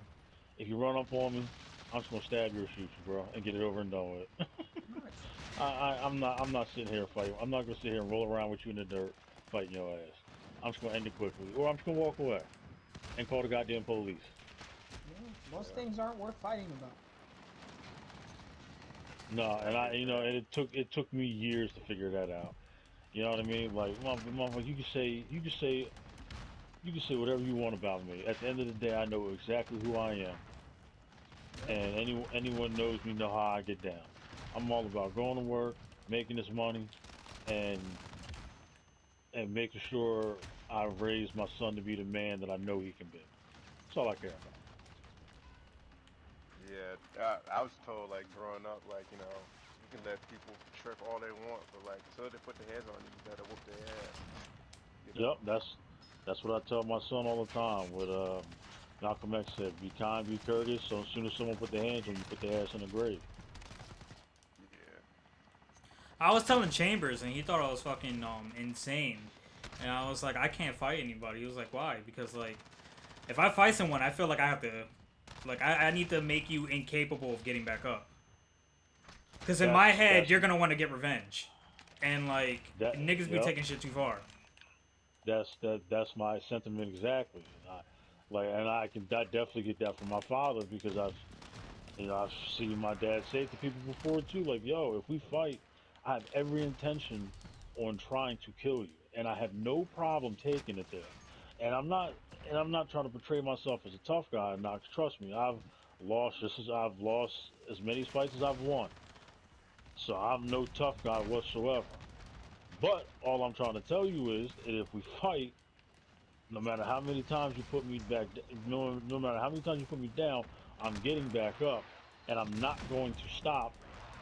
If you run up on me, I'm just gonna stab you or shoot you, bro, and get it over and done with. Nice. I'm not sitting here fighting. I'm not gonna sit here and roll around with you in the dirt fighting your ass. I'm just gonna end it quickly, or I'm just gonna walk away and call the goddamn police. Most Yeah. things aren't worth fighting about. No, I and get that. and it took me years to figure that out. You know what I mean? Like, motherfucker, you can say whatever you want about me. At the end of the day, I know exactly who I am, Yep. and anyone knows me know how I get down. I'm all about going to work, making this money, and making sure I raise my son to be the man that I know he can be. That's all I care about. Yeah, I was told like growing up, like you can let people trick all they want, but like as soon as they put their hands on you, you better whoop their ass. You Yep, know. that's what I tell my son all the time. What Malcolm X said: "Be kind, be courteous. So as soon as someone put their hands on you, put their ass in the grave." Yeah. I was telling Chambers, and he thought I was fucking insane. And I was like, I can't fight anybody. He was like, why? Because like, if I fight someone, I feel like I have to, like, I need to make you incapable of getting back up. Because in That's my head, that's you're gonna want to get revenge, and like that. niggas be Yep, taking shit too far. that's my sentiment exactly. And I definitely get that from my father because I've seen my dad say it to people before too. Like, yo, if we fight, I have every intention on trying to kill you, and I have no problem taking it there. And I'm not trying to portray myself as a tough guy. Not trust me, I've lost as many fights as I've won, so I'm no tough guy whatsoever. But all I'm trying to tell you is that if we fight, no matter how many times you put me back, no matter how many times you put me down, I'm getting back up, and I'm not going to stop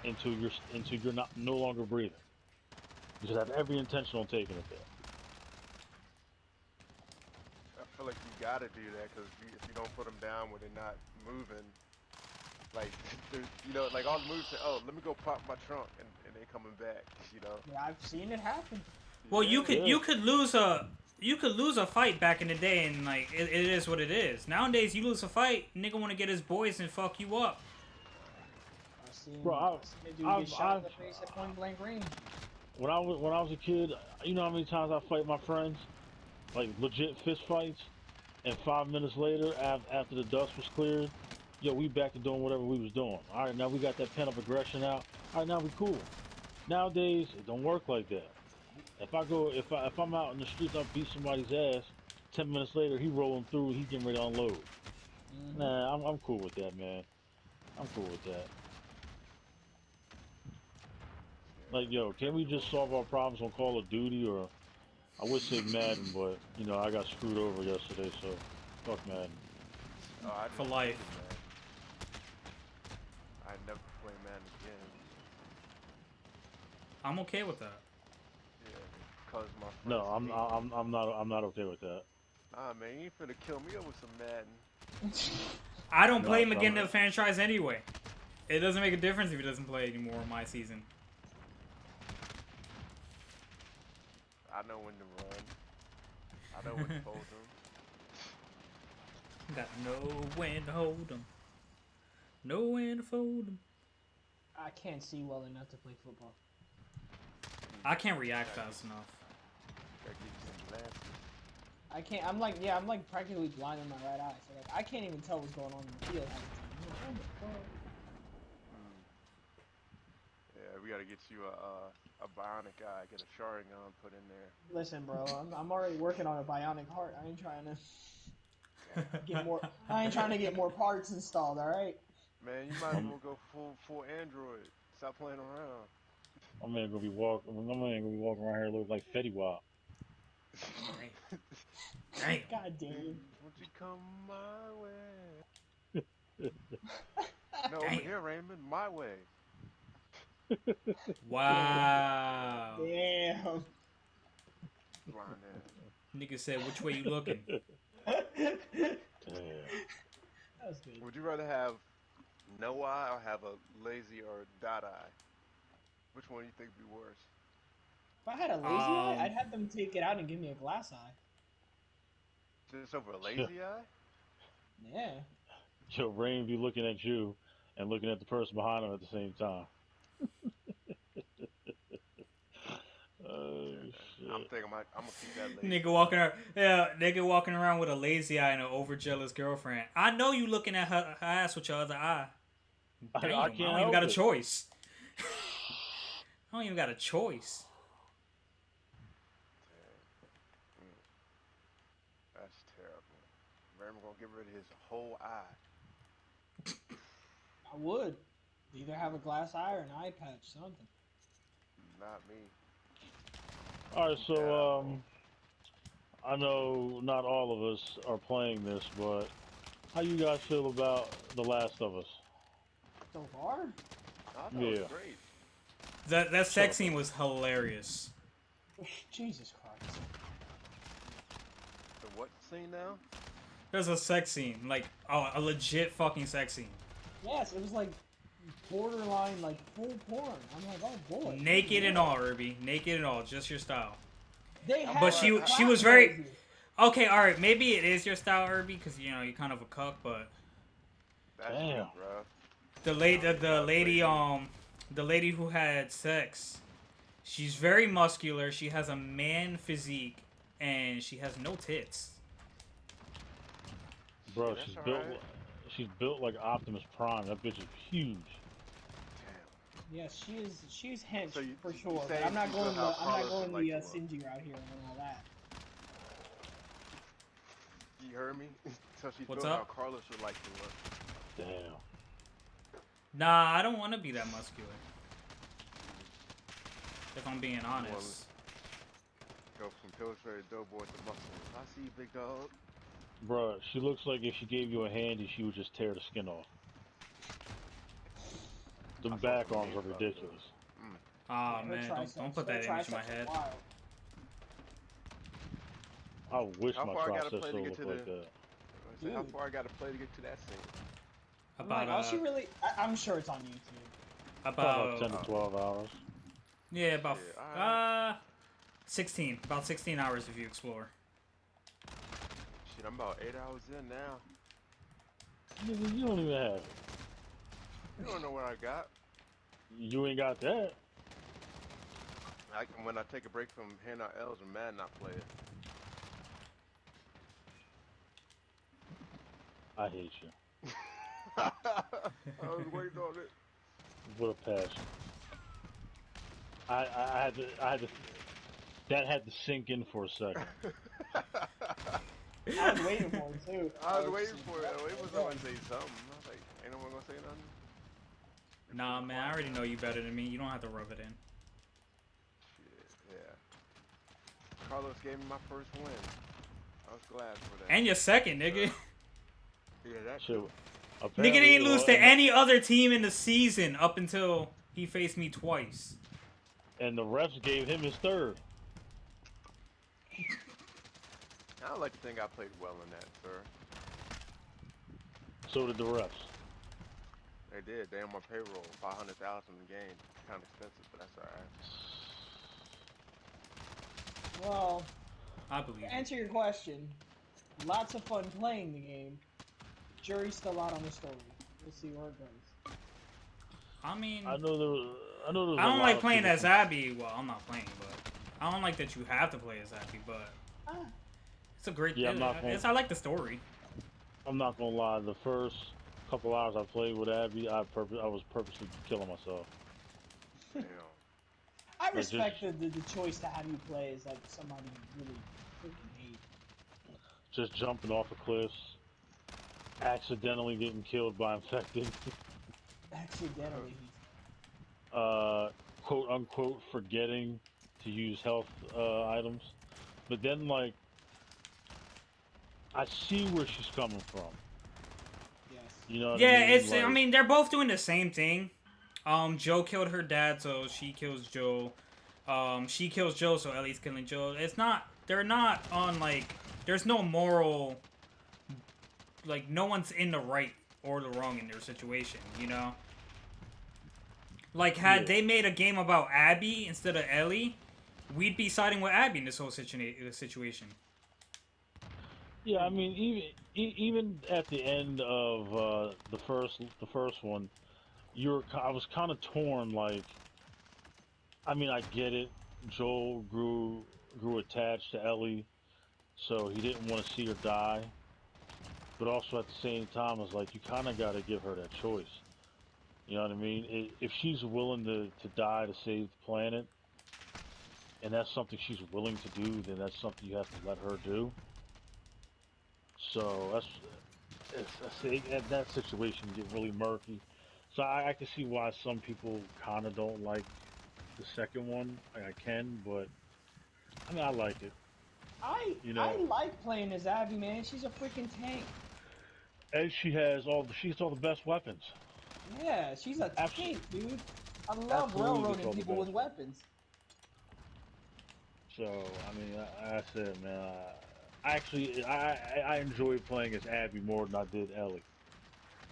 until you're not no longer breathing because I have every intention on taking it there. I feel like you gotta do that because if you don't put them down when they're not moving, like like all the moves say, oh, let me go pop my trunk, and they coming back. You know. Yeah, I've seen it happen. Well, you Yeah. could Yeah, you could lose a you could lose a fight back in the day, and like it is what it is. Nowadays, you lose a fight, nigga want to get his boys and fuck you up. I bro. seen I, I seen a dude get I've shot in I've the face at point blank range. when I was a kid, you know how many times I fight my friends, like legit fist fights, and 5 minutes later, after the dust was cleared, yo, we back to doing whatever we was doing. All right, now we got that pent up aggression out. All right, now we cool. Nowadays, it don't work like that. If I'm out in the streets, I beat somebody's ass. 10 minutes later, he rolling through. He getting ready to unload. Mm-hmm. Nah, I'm cool with that, man. I'm cool with that. Like, Yeah. yo, can we just Acceptable. solve our problems on Call of Duty or I would say Madden, but I got screwed over yesterday, so fuck Madden. Oh, I For just life. deleted Madden. I never play Madden again. I'm okay with that. Yeah, cause my No, friends I'm hate me. I'm not okay with that. Nah, man, you ain't finna kill me over some Madden. I don't play No, him so again I'm in the franchise anyway. It doesn't make a difference if he doesn't play anymore in my season. I know when to run. I know when to fold them. Gotta know when to hold him. Know when to fold him. I can't see well enough to play football. I can't react Gotta get fast enough. gotta get you some glasses. I can't. I'm like practically blind in my right eye. So like I can't even tell what's going on in the field half the time. I'm like, oh my god. Mm. Yeah, we gotta get you a bionic eye. Get a Sharingan put in there. Listen, bro, I'm already working on a bionic heart. I ain't trying to get more. I ain't trying to get more parts installed. All right. Man, you might as I'm well go full Android. Stop playing around. my man gonna be walking around here looking like Fetty Wap. Damn. Damn. God damn. Won't you come my way? No, over Damn. here, Raymond, my way. Wow. Damn. Blind ass. Nigga said, which way you looking? Damn. That's good. Would you rather have no eye or have a lazy or dot eye? Which one you think would be worse? If I had a lazy eye, I'd have them take it out and give me a glass eye. Just over a Yo, lazy eye? Yeah. your brain be looking at you and looking at the person behind them at the same time. Oh I'm shit! thinking I'm gonna keep that lazy. Nigga walking around with a lazy eye and an overjealous girlfriend. I know you looking at her ass with your other eye. Damn, I I can't don't even help got a it. choice. I don't even got a choice. Mm, that's terrible. Raymond gonna get rid of his whole eye. I would. Either have a glass eye or an eye patch, something. Not me. All right, Keep that so eyeball. I know not all of us are playing this, but how you guys feel about The Last of Us? So far? I thought it was Yeah, great. That shut sex up, scene Evan. was hilarious. Jesus Christ. The what scene now? There's a sex scene, like a legit fucking sex scene. Yes, it was like borderline, like full porn. I'm like, oh boy. Naked and all, Irby. Naked and all, just your style. They How But had far? she clap was very noises. okay. All right, maybe it is your style, Irby, because you know you're kind of a cuck. But That's Damn, me, bro. the I lady, don't think that would play me. the lady who had sex, she's very muscular. She has a man physique, and she has no tits. Shit, bro, that's alright. she's built like Optimus Prime. That bitch is huge. Damn. Yes, she's hench So you for you sure, but saying she built how I'm not Carlos would going like the to look? Sinji route here and all that. You heard me? So she's What's built how up? Carlos would like to look. Damn. Nah, I don't want to be that muscular. If I'm being You want honest. to go from Pillsbury to Doughboy to muscle. I see you, big dog. Bro, she looks like if she gave you a handy, she would just tear the skin off. I Them saw back some arms are memes about it ridiculous. though. Mm. Ah Yeah, man, don't put her that image in my triceps head. are wild. I wish How my far I gotta triceps play to still get look to like the? that. I said, how Dude, far I gotta play to get to that scene? I'm like, About all she really, I'm sure it's on YouTube. Probably about 10 about to 12 hours. yeah, about Shit, alright. 16, about 16 hours if you explore. Shit, I'm about 8 hours in now. Nigga, you don't even have it. You don't know what I got. You ain't got that. When I take a break from handing out L's and Madden, I play it. I hate you. I was waiting on it. With a passion. I had to, that had to sink in for a second. I was waiting for it too. I was waiting for it. It was going to say something. I was like, ain't no one gonna say nothing. Nah, man, I already know you better than me. You don't have to rub it in. Shit, yeah. Carlos gave me my first win. I was glad for that. And your second, nigga. Yeah, that Shit. too. Nigga Apparently, didn't lose well, to any other team in the season up until he faced me twice. and the refs gave him his third. I don't like to think I played well in that, sir. So did the refs. They did. They on my payroll. 500,000 a game. Kind of expensive, but that's alright. Well, I believe to it. answer your question, lots of fun playing the game. Jury's still out on the story. We'll see where it goes. I mean, I know there was. I know there was I a don't lot like of playing people as Abby. Well, I'm not playing, but I don't like that you have to play as Abby. But Ah, it's a great. Yeah, I'm not gonna. I like the story. I'm not gonna lie. The first couple hours I played with Abby, I was purposely killing myself. Damn. I Like, respect the choice to have you play as like somebody you really freaking hate. Just jumping off of cliffs, accidentally getting killed by infected, Accidentally. quote unquote forgetting to use health items. But then, like, I see where she's coming from. Yes. You know what Yeah, I mean? it's. Like, I mean, they're both doing the same thing. Joe killed her dad, so she kills Joe. She kills Joe, so Ellie's killing Joe. It's not. They're not on like. There's no moral. Like no one's in the right or the wrong in their situation. You know. Like, had Yeah. they made a game about Abby instead of Ellie, we'd be siding with Abby in this whole situation. Yeah, I Pretty much. mean, even at the end of the first one, I was kind of torn. Like, I mean, I get it. Joel grew attached to Ellie, so he didn't want to see her die. But also at the same time, it's like you kind of got to give her that choice. You know what I mean? If she's willing to die to save the planet, and that's something she's willing to do, then that's something you have to let her do. So that situation get really murky. So I can see why some people kind of don't like the second one. I can, but I mean I like it. You I know, like playing as Abby, man. She's a freaking tank. and she has all the best weapons. Yeah, she's a Absolutely, tank, dude. I love absolutely gets railroading all the people best with weapons. weapons. So I mean, I said, man, I enjoy playing as Abby more than I did Ellie.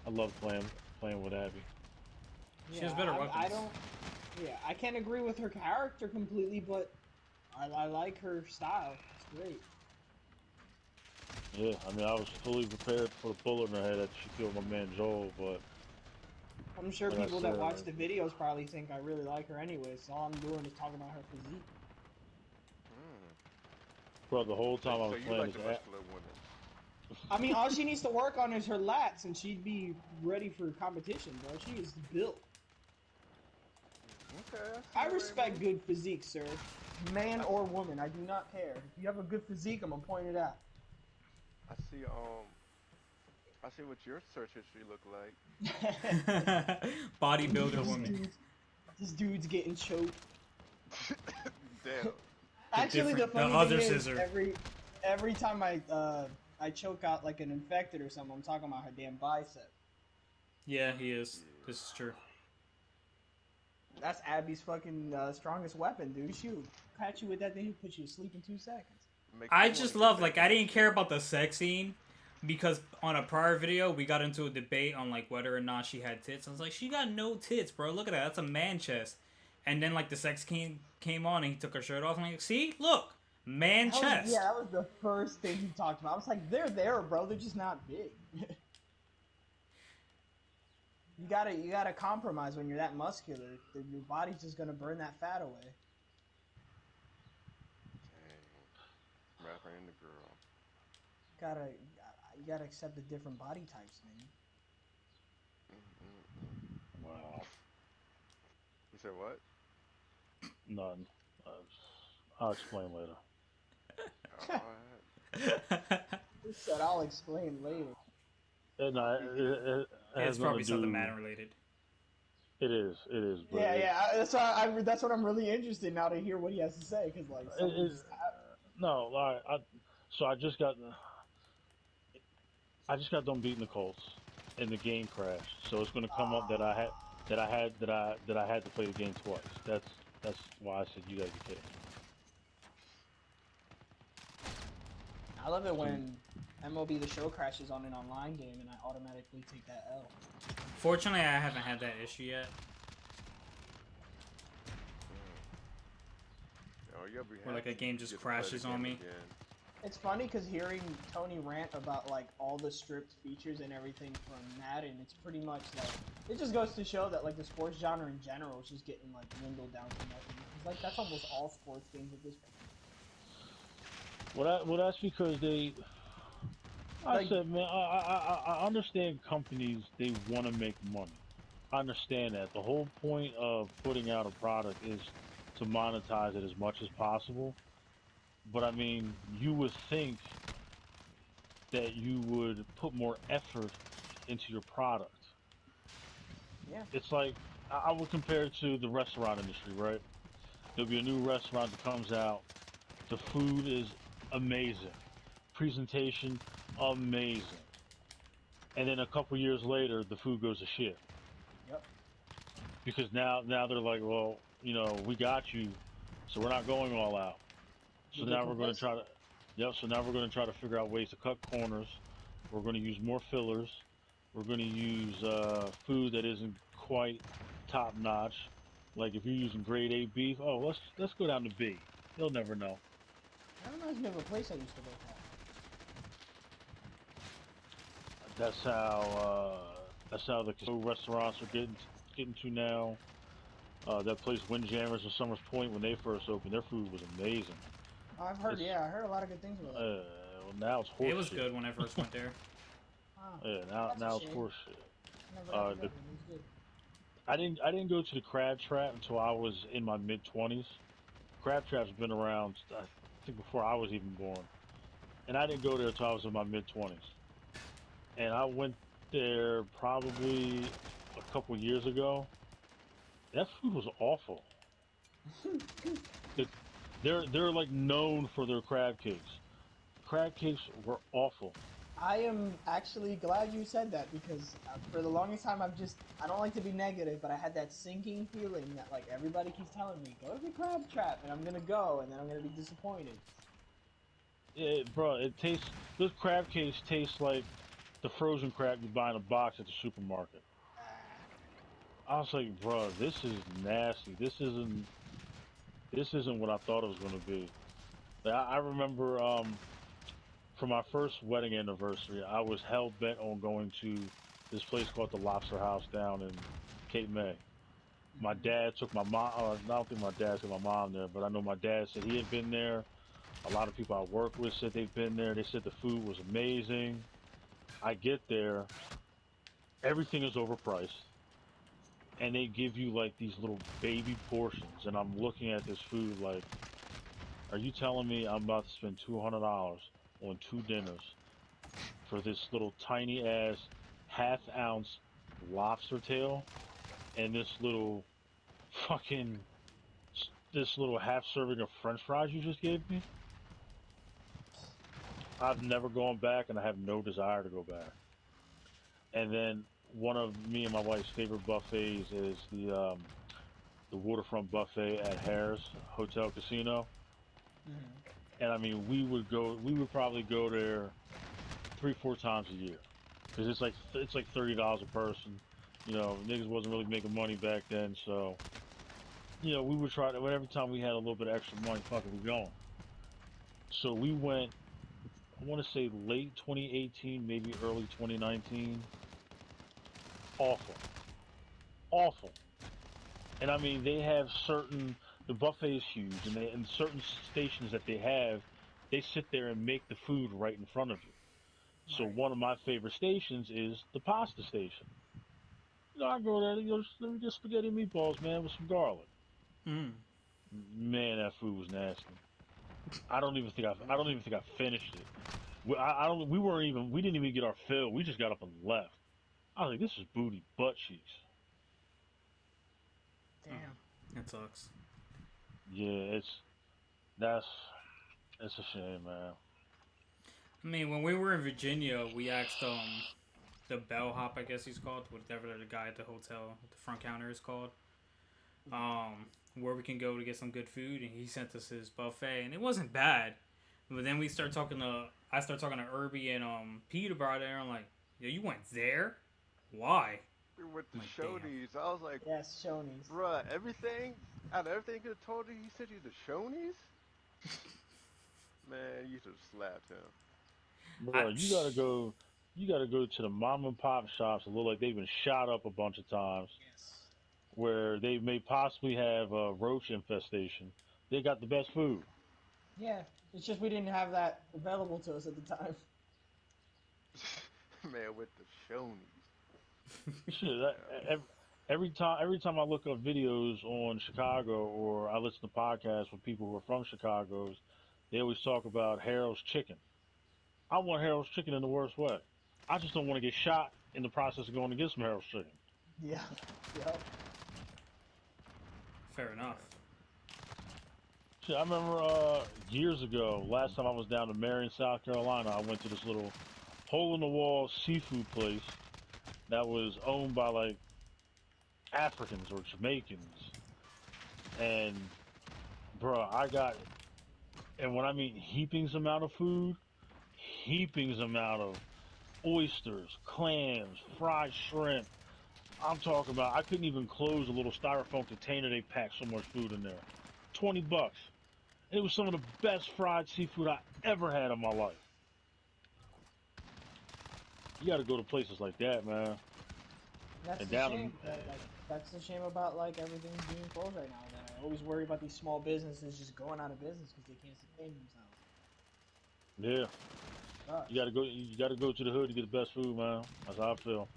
I love playing with Abby. She has Yeah, better I weapons. don't. Yeah, I can't agree with her character completely, but I like her style. It's great. Yeah, I mean, I was fully prepared for the bullet in her head that she killed my man Joel, but I'm sure like I people that said, watch the videos probably think I really like her anyway, so all I'm doing is talking about her physique. Mm. bro, the whole So, time I so was you playing like as the A muscular women? I mean, all she needs to work on is her lats, and she'd be ready for competition, bro. She is built. Okay, I see I you, respect Rainbow. good physique, sir. Man I, or woman, I do not care. If you have a good physique, I'm gonna point it out. I see. I see what your search history look like. Bodybuilder this woman. dude's this dude's getting choked. Damn. Actually, the The funny thing other is, scissor. every time I choke out like an infected or something, I'm talking about her damn bicep. Yeah, he is. Yeah. This is true. That's Abby's fucking strongest weapon, dude. She'll catch you with that thing, she'll put you to sleep in 2 seconds. Makes I me want just to get love, back like, in I that didn't care shit. about the sex scene because on a prior video we got into a debate on like whether or not she had tits. I was like, she got no tits, bro. Look at that. That's a man chest. And then like the sex came on and he took her shirt off. And I'm like, see, look, man chest. That was the first thing he talked about. I was like, they're there, bro. They're just not big. You gotta compromise when you're that muscular. Your body's just gonna burn that fat away. Dang. Rapper and the girl. Gotta you gotta accept the different body types, man. Mm-mm-mm. wow, You said what? none. Uh, I'll explain later. Alright. He said, "I'll explain later." No, it It's has nothing probably to something do. man related. It is, but Yeah, yeah. That's what I'm really interested now to hear what he has to say because like it, something it just happened. no. So I just got done beating the Colts, and the game crashed. So it's going to come up that I had to play the game twice. That's why I said you guys are kidding. I love it So when MLB The Show crashes on an online game and I automatically take that L. Fortunately, I haven't had that issue yet. Mm. Oh, you'll be Where like a happy game you just get to play the crashes on game me. again. It's funny because hearing Tony rant about like all the stripped features and everything from Madden, it's pretty much like it just goes to show that like the sports genre in general is just getting like dwindled down to nothing. It's like that's almost all sports games at this point. well, that's because they. I Like, said, man, I understand companies they want to make money. I understand that. The whole point of putting out a product is to monetize it as much as possible. But I mean, you would think that you would put more effort into your product. yeah, It's like I would compare it to the restaurant industry, right? There'll be a new restaurant that comes out. The food is amazing, presentation amazing, and then a couple years later, the food goes to shit yep. because now they're like, well, we got you, so we're not going all out. They So get now we're going to complacent. try to, yep. So now we're going to try to figure out ways to cut corners. We're going to use more fillers. We're going to use food that isn't quite top notch. Like if you're using grade A beef, oh let's go down to B. You'll never know. That reminds me of a place I used to work at. That's how the casino restaurants are getting to now. That place Windjammers in Summers Point when they first opened, their food was amazing. Oh, I've heard, It's yeah, I heard a lot of good things about it. well, now it's It horse was shit. good when I first went there. Wow, Yeah, that's a now it's shame. horse shit. Never got to go. The It was good. I didn't go to the Crab Trap until I was in my mid 20s. Crab Trap's been around I think before I was even born, and I didn't go there until I was in my mid 20s. And I went there probably a couple years ago. That food was awful. The, they're like known for their crab cakes. Crab cakes were awful. I am actually glad you said that because for the longest time I don't like to be negative, but I had that sinking feeling that like everybody keeps telling me go to the crab trap and I'm gonna go and then I'm gonna be disappointed. Bro, it tastes. Those crab cakes taste like the frozen crab you buy in a box at the supermarket. I was like, bro, this is nasty. This isn't what I thought it was gonna be. Like, I remember for my first wedding anniversary, I was hell bent on going to this place called the Lobster House down in Cape May. My Mm-hmm. dad took my mom. I don't think my dad took my mom there, but I know my dad said he had been there. A lot of people I work with said they've been there. They said the food was amazing. I get there, everything is overpriced, and they give you like these little baby portions, and I'm looking at this food like, are you telling me I'm about to spend $200 on two dinners for this little tiny ass half-ounce lobster tail and fucking this little half serving of French fries you just gave me? I've never gone back, and I have no desire to go back. And then one of me and my wife's favorite buffets is the waterfront buffet at Harris Hotel Casino. Mm-hmm. And I mean, we would probably go there 3 4 times a year because it's like $30 a person. Niggas wasn't really making money back then, so we would try to. Every time we had a little bit of extra money, fuck it, we going. So we went. I want to say late 2018, maybe early 2019. Awful, awful. And I mean, they have the buffet is huge, and certain stations that they have, they sit there and make the food right in front of you. So Right. one of my favorite stations is the pasta station. I go there, let me get spaghetti and meatballs, man, with some garlic. Mm. Man, that food was nasty. I don't even think I finished it. I don't. We didn't even get our fill. We just got up and left. I was like, this is booty butt cheeks. Oh, Damn. that sucks. Yeah, that's it's a shame, man. I mean, when we were in Virginia, we asked the bellhop, I guess he's called, whatever the guy at the hotel at the front counter is called, where we can go to get some good food, and he sent us his buffet, and it wasn't bad. But then I start talking to Irby and Pete about it, and I'm like, yo, you went there? Why? We went to I'm like, damn. Shoney's. I was like, Yes, Shoney's. bruh, out of everything he could have told you, he sent you to Shoney's? Man, you should have slapped him. I, Bro, you gotta go to the mom and pop shops that look like they've been shot up a bunch of times, Yes. where they may possibly have a roach infestation. They got the best food. Yeah. It's just we didn't have that available to us at the time. Man went to Shoney's. Shit, Yeah. every time I look up videos on Chicago or I listen to podcasts with people who are from Chicago's, they always talk about Harold's chicken. I want Harold's chicken in the worst way. I just don't want to get shot in the process of going to get some Harold's chicken. Yeah. Yep. fair enough. Shit, I remember years ago, last time I was down to Marion, South Carolina, I went to this little hole in the wall seafood place that was owned by like Africans or Jamaicans. And bro, and when I mean heapings amount of food, heapings amount of oysters, clams, fried shrimp, I'm talking about I couldn't even close a little styrofoam container. They packed so much food in there. $20. It was some of the best fried seafood I ever had in my life. You got to go to places like that, man. That's And the down shame. in, That's the shame about like everything being closed right now. That I always worry about these small businesses just going out of business because they can't sustain themselves. yeah, you Sucks, got to go. You got to go to the hood to get the best food, man. That's how I feel.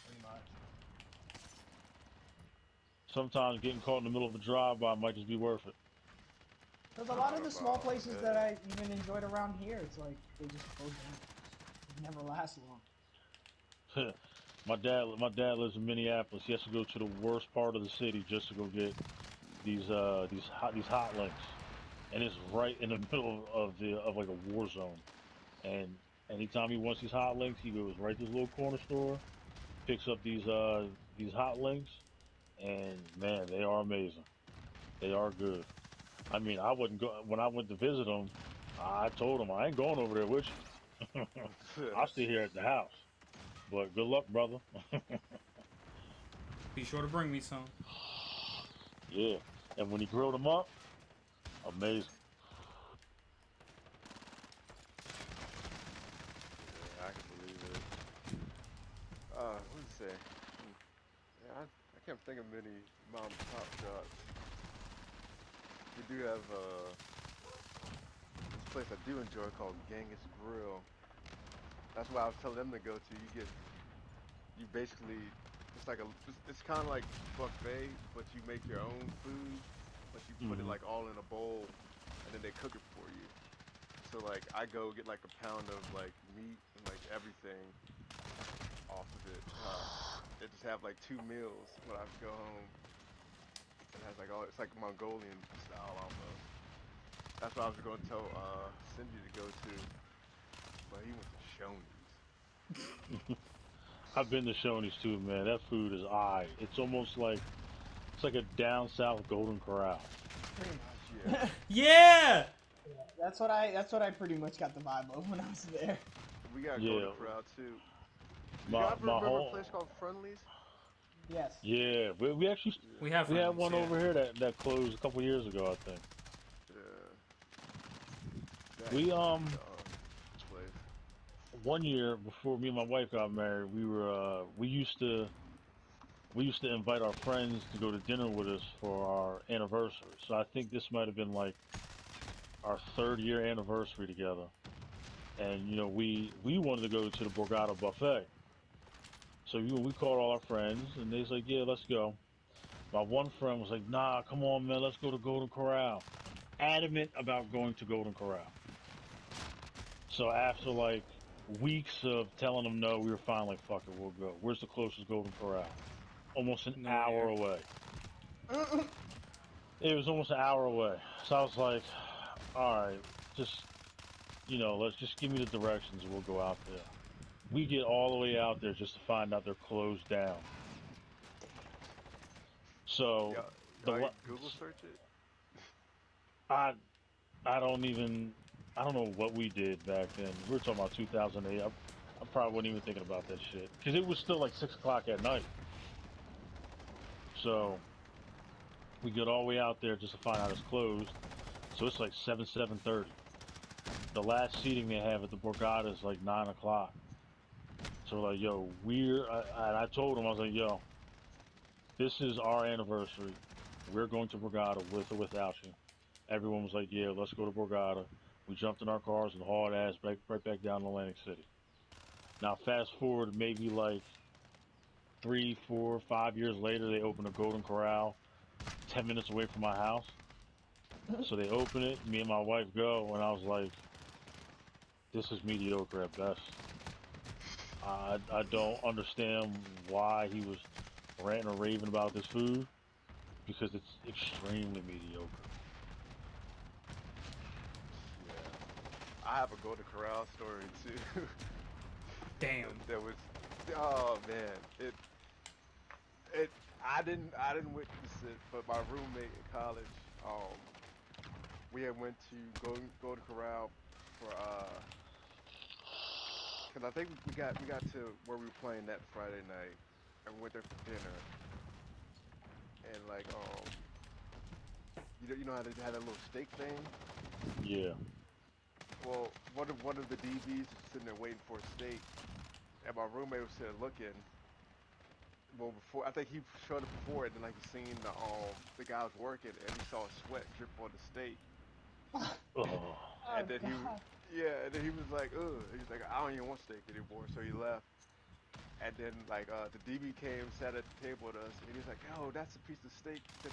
pretty much. Sometimes getting caught in the middle of a drive-by might just be worth it. Because a lot of Not the small about places that it. I even enjoyed around here, it's like they just close down. They never last long. My dad lives in Minneapolis. He has to go to the worst part of the city just to go get these hot links, and it's right in the middle of like a war zone. And anytime he wants these hot links, he goes right to this little corner store, picks up these hot links, and man, they are amazing. They are good. I mean, I wouldn't go when I went to visit him. I told him I ain't going over there with you. I'll stay here at the house. But good luck, brother. Be sure to bring me some. Yeah. And when he grilled them up, amazing. Yeah, I can believe it. What did say? Yeah, I can't think of many mom and pop shops. We do have this place I do enjoy called Genghis Grill. That's why I was telling them to go to. You basically, it's kind of like buffet, but you make your own food, but you put it Hmm. like all in a bowl, and then they cook it for you. So like I go get like a pound of like meat and like everything off of it. They just have like two meals when I go home. It has like all it's like Mongolian style almost. That's what I was going to tell Cindy to go to, but he went to Shoney's. I've been to Shoney's too, man. That food is eye. It's like a down south Golden Corral. Pretty Yeah, much. Yeah! Yeah, that's what I pretty much got the vibe of when I was there. we got Golden Yeah. Corral too. Do you My ever my remember a whole place called Friendly's? Yes. yeah. We actually Yeah, We have we had friendlies, one yeah. over here that closed a couple years ago, I think. yeah. That We used to be the place. one year before me and my wife got married, we used to invite our friends to go to dinner with us for our anniversary. So I think this might have been like our third year anniversary together. And we wanted to go to the Borgata buffet. So we called all our friends, and they was like, "Yeah, let's go." My one friend was like, "Nah, come on, man, let's go to Golden Corral." Adamant about going to Golden Corral. So after like weeks of telling them no, we were finally like, "Fuck it, we'll go." Where's the closest Golden Corral? Almost an hour Nowhere. away. It was almost an hour away. So I was like, "All right, just let's just give me the directions, and we'll go out there." We get all the way out there just to find out they're closed down. So Y'all, the y'all la- ain't Google search it? I I don't know what we did back then. We were talking about 2008. I probably wasn't even thinking about that shit because it was still like 6 o'clock at night. So we get all the way out there just to find out it's closed. So it's like 7:30. The last seating they have at the Borgata is like 9 o'clock. So like, yo, and I told him I was like, yo, this is our anniversary. We're going to Borgata with or without you. Everyone was like, yeah, let's go to Borgata. We jumped in our cars and hauled ass right back down to Atlantic City. Now, fast forward maybe like 3, 4, 5 years later, they opened a Golden Corral 10 minutes away from my house. So they open it, me and my wife go, and I was like, this is mediocre at best. I don't understand why he was ranting or raving about this food because it's extremely mediocre. Yeah. I have a Golden Corral story too. Damn. That was, oh man, it. I didn't witness it, but my roommate in college, we had went to Golden Corral for because I think we got to where we were playing that Friday night, and we went there for dinner. And like you know how they had that little steak thing? Yeah. Well, one of the DBs was sitting there waiting for a steak, and my roommate was sitting there looking. Well, before I think he showed up before, and then like he seen the guy was working, and he saw sweat drip on the steak, Oh. Oh and then God. yeah, and then he was like, ugh, he was like, I don't even want steak anymore, so he left. And then like the DB came, sat at the table with us, and he was like, yo, that's a piece of steak that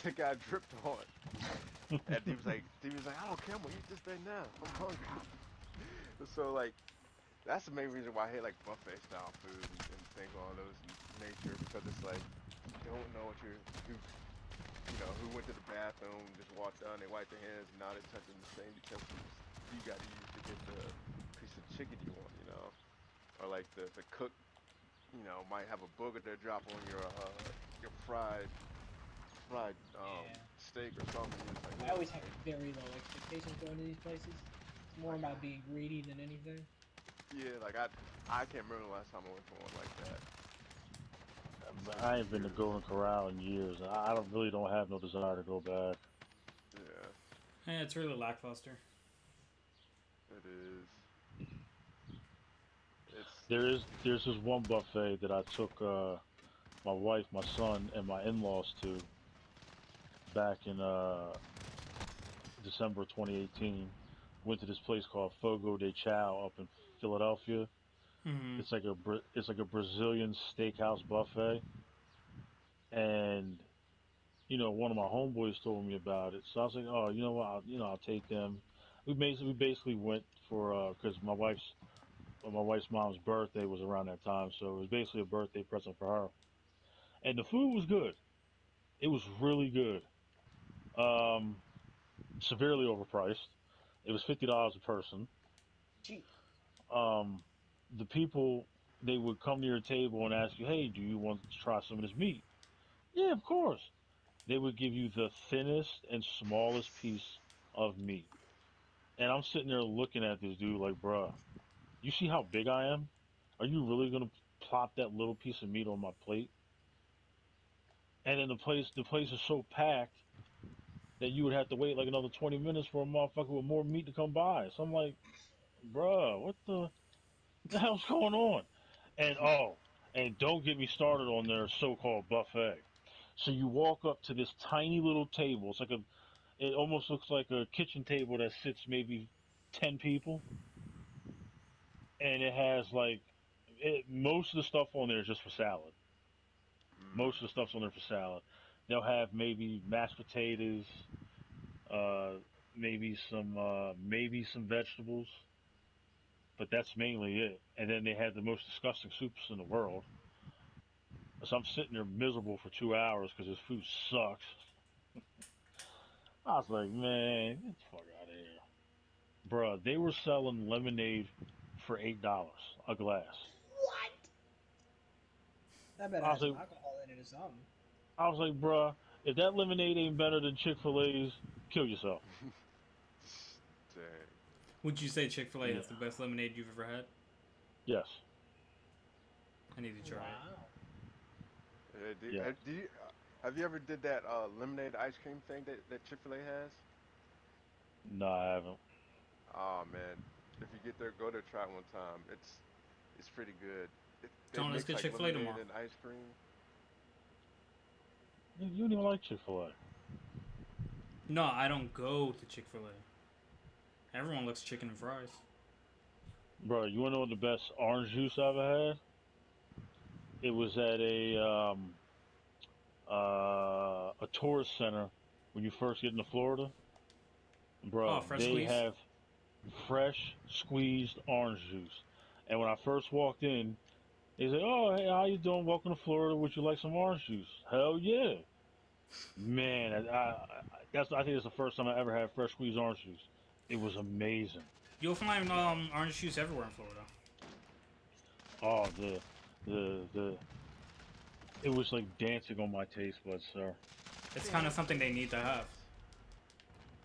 the guy dripped on. And he was like, I don't care, I'm gonna eat this thing now. I'm hungry. So like that's the main reason why I hate like buffet style food and things along those nature because it's like you don't know what who went to the bathroom, just walked down, they wiped their hands, and now they're touching the same utensils you got to use to get the piece of chicken you want, or like the cook, might have a booger that drop on your fried Yeah. steak or something. It's like, I ugh, always have very low expectations going to these places. It's more like about being greedy than anything. yeah, like I can't remember the last time I went to one like that. It's like I ain't been to years. Golden Corral in years. I don't really don't have no desire to go back. Yeah, It's really lackluster. it is. It's There's this one buffet that I took my wife, my son, and my in-laws to back in December 2018. Went to this place called Fogo de Chao up in Philadelphia. Mm-hmm. It's like a Brazilian steakhouse buffet, and one of my homeboys told me about it. So I was like, oh, you know what? I'll take them. We basically went for because my wife's mom's birthday was around that time, so it was basically a birthday present for her. And the food was good. It was really good. Um, Severely overpriced. It was $50 a person. Cheap. Um, the people they would come to your table and ask you, "Hey, do you want to try some of this meat?" Yeah, of course. They would give you the thinnest and smallest piece of meat. And I'm sitting there looking at this dude like, bruh, you see how big I am? Are you really gonna plop that little piece of meat on my plate? And then the place is so packed that you would have to wait like another 20 minutes for a motherfucker with more meat to come by. So I'm like, bruh, what the hell's going on? And and don't get me started on their so-called buffet. So you walk up to this tiny little table. It almost looks like a kitchen table that sits maybe 10 people, and it has most of the stuff on there is just for salad. mm, Most of the stuff's on there for salad. They'll have maybe mashed potatoes, uh, maybe some vegetables, but that's mainly it. And then they have the most disgusting soups in the world. So I'm sitting there miserable for 2 hours because this food sucks. I was like, man, get the fuck out of here, bruh. They were selling lemonade for $8 a glass. What? That better I was have some like, alcohol in it or something. bruh, if that lemonade ain't better than Chick-fil-A's, kill yourself. mm. Dang. Would you say Chick Fil A Yeah. has the best lemonade you've ever had? Yes. I need to try it. Wow. Yes. Have you ever did that lemonade ice cream thing that Chick-fil-A has? No, I haven't. Oh man, if you get there, go there, try it one time. It's pretty good. They John, let's mix get like Chick Fil A lemonade tomorrow. and ice cream. You don't even like Chick-fil-A, No, I don't go to Chick Fil A. Everyone likes chicken and fries. bro. You wanna know what the best orange juice I ever had? It was at a tourist center when you first get into Florida, Oh, bro. fresh They squeeze. have fresh squeezed orange juice. And when I first walked in, they said, "Oh, hey, how you doing? Welcome to Florida. Would you like some orange juice?" Hell yeah, man. I think it's the first time I ever had fresh squeezed orange juice. It was amazing. You'll find orange juice everywhere in Florida. Oh, the it was like dancing on my taste buds, sir. It's kind of something Dancing they on need your to have.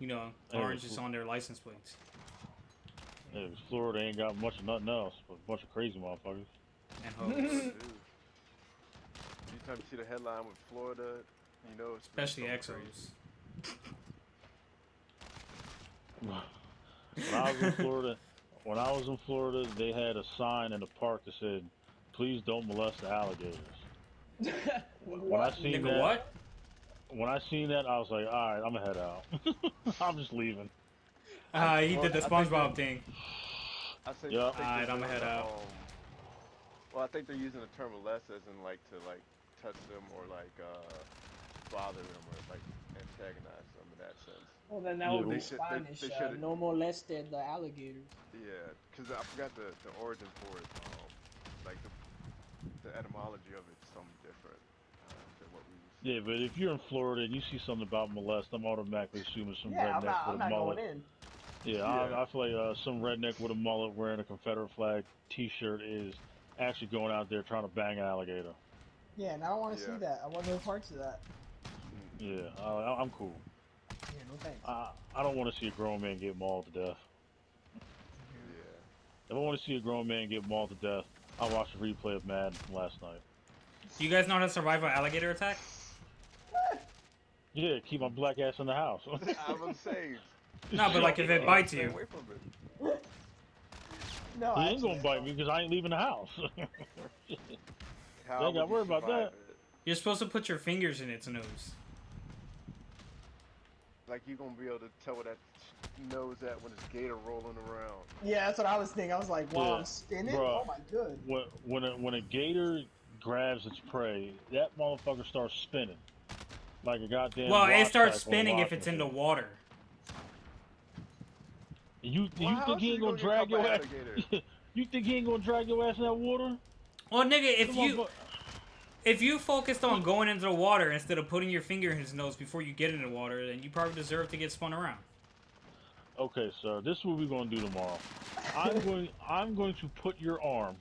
face. It was Orange is on their license plates. it was Florida ain't got much of nothing else but a bunch of crazy motherfuckers. And They sure hoes. do. time you see the headline with Florida, you know it's been Especially something crazy. Exos. When I was in Florida, they had a sign in the park that said, "Please don't molest the alligators." When I What? seen Nigga, that, what? I was like, "All right, I'm gonna head out. I'm just leaving." I He Well, did the I think SpongeBob thing. Yep. think they're Alright, I'ma doing head the out. well, I think they're using the term molest as in like to like touch them or like bother them or like antagonize them in that sense. Well, then that Yeah, would But be but they Spanish. should No molested the alligators. yeah, because I forgot the origin for it. Like the etymology of it's something different than what we yeah, see. but if you're in Florida and you see something about molest, I'm automatically assuming some Yeah, redneck with I'm a not going mullet. in. Yeah, Yeah, I feel like some redneck with a mullet wearing a Confederate flag T-shirt is actually going out there trying to bang an alligator. Yeah, and I don't want to see yeah, that. I want no parts of that. mm-mm, Yeah, I'm cool. Yeah, no thanks. I don't want to see a grown man get mauled to death. yeah. If I want to see a grown man get mauled to death, I'll watch a replay of Madden from last night. Do you guys know how to survive an alligator attack? Yeah, keep my black ass in the house. I was saying, No, but like if it bites stay you. away from it. No, He ain't actually, gonna I bite don't. me because I ain't leaving the house. You How ain't got would to you worry about survive that. it? You're supposed to put your fingers in its nose. Like you gonna be able to tell where that nose at when it's gator rolling around. Yeah, that's what I was thinking. I was like, while Yeah, I'm spinning? bruh. Oh my good. When a gator grabs its prey, that motherfucker starts spinning like a goddamn Well, it rock starts cycle on a spinning if rocking it's in the machine. water. Well, You how think else he is ain't he gonna gonna get drag caught by your ass? alligator? You think he ain't gonna drag your ass in that water? Well, nigga, The if you focused on going into the water instead of putting your finger in his nose before you get in the water, then you probably deserve to get spun around. Okay, sir. This is what we're gonna do tomorrow. I'm going to put your arm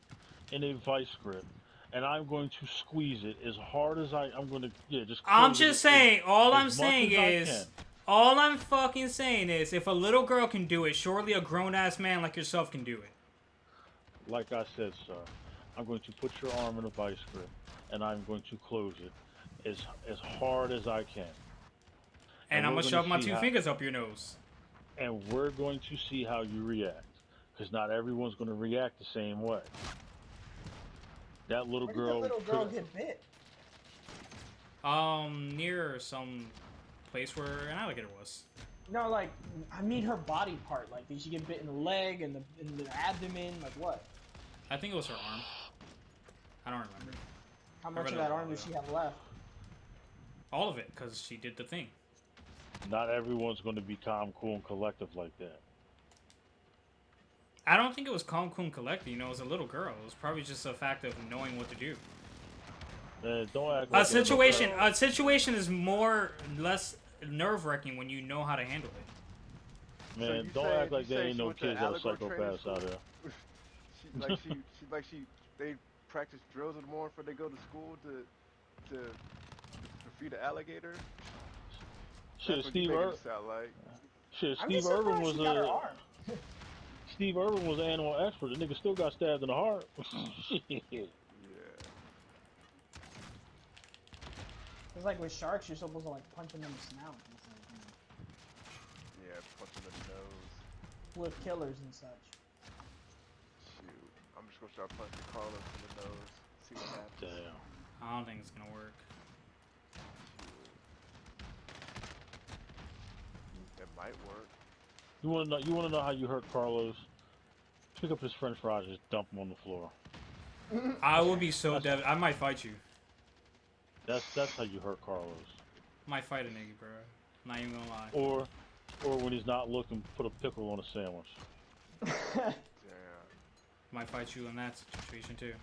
in a vice grip, and I'm going to squeeze it as hard as I'm going to, yeah, just I'm close just it saying, all as I'm much saying as I can. is, all I'm fucking saying is, if a little girl can do it, surely a grown ass man like yourself can do it. Like I said, sir, I'm going to put your arm in a vice grip, and I'm going to close it as hard as I can, And and I'm we're gonna going to shove my see two how, fingers up your nose. and we're going to see how you react, because not everyone's going to react the same way. That little Where did the girl little could, girl get bit? Near some place where an alligator was. No, like, I mean her body part. Like, did she get bit in the leg and the abdomen? Like, what? I think it was her arm. I don't remember. How I much read of it a that while arm does ago. she have left? All of it, because she did the thing. not everyone's going to be calm, cool, and collective like that. I don't think it was calm, cool, and collected. You know, it was a little girl. It was probably just a fact of knowing what to do. Man, don't act A like ain't no situation, better. a situation is more less nerve wracking when you know how to handle it. So Man, don't act you like there saying ain't she no went to kids that are alligator training psychopaths out school? there. she they practice drills in the morning before they go to school to defeat an alligator. That's Shit, what you making it sound like. I'm just surprised she got her arm. Steve Irwin was an animal expert. The nigga still got stabbed in the heart. Shit. Yeah. It's like with sharks, you're supposed to like punch them in the snout. It's like, Yeah, punch him in the nose. with killers and such. Shoot. I'm just gonna start punching Carlos in the nose. See what happens. Damn. I don't think it's gonna work. Shoot. It might work. You wanna know? You wanna know how you hurt Carlos? Pick up his French fries and just dump them on the floor. I would be so dead. I might fight you. That's how you hurt Carlos. Might fight a nigga, bro. Not even gonna lie. Or when he's not looking, put a pickle on a sandwich. Damn. Might fight you in that situation too.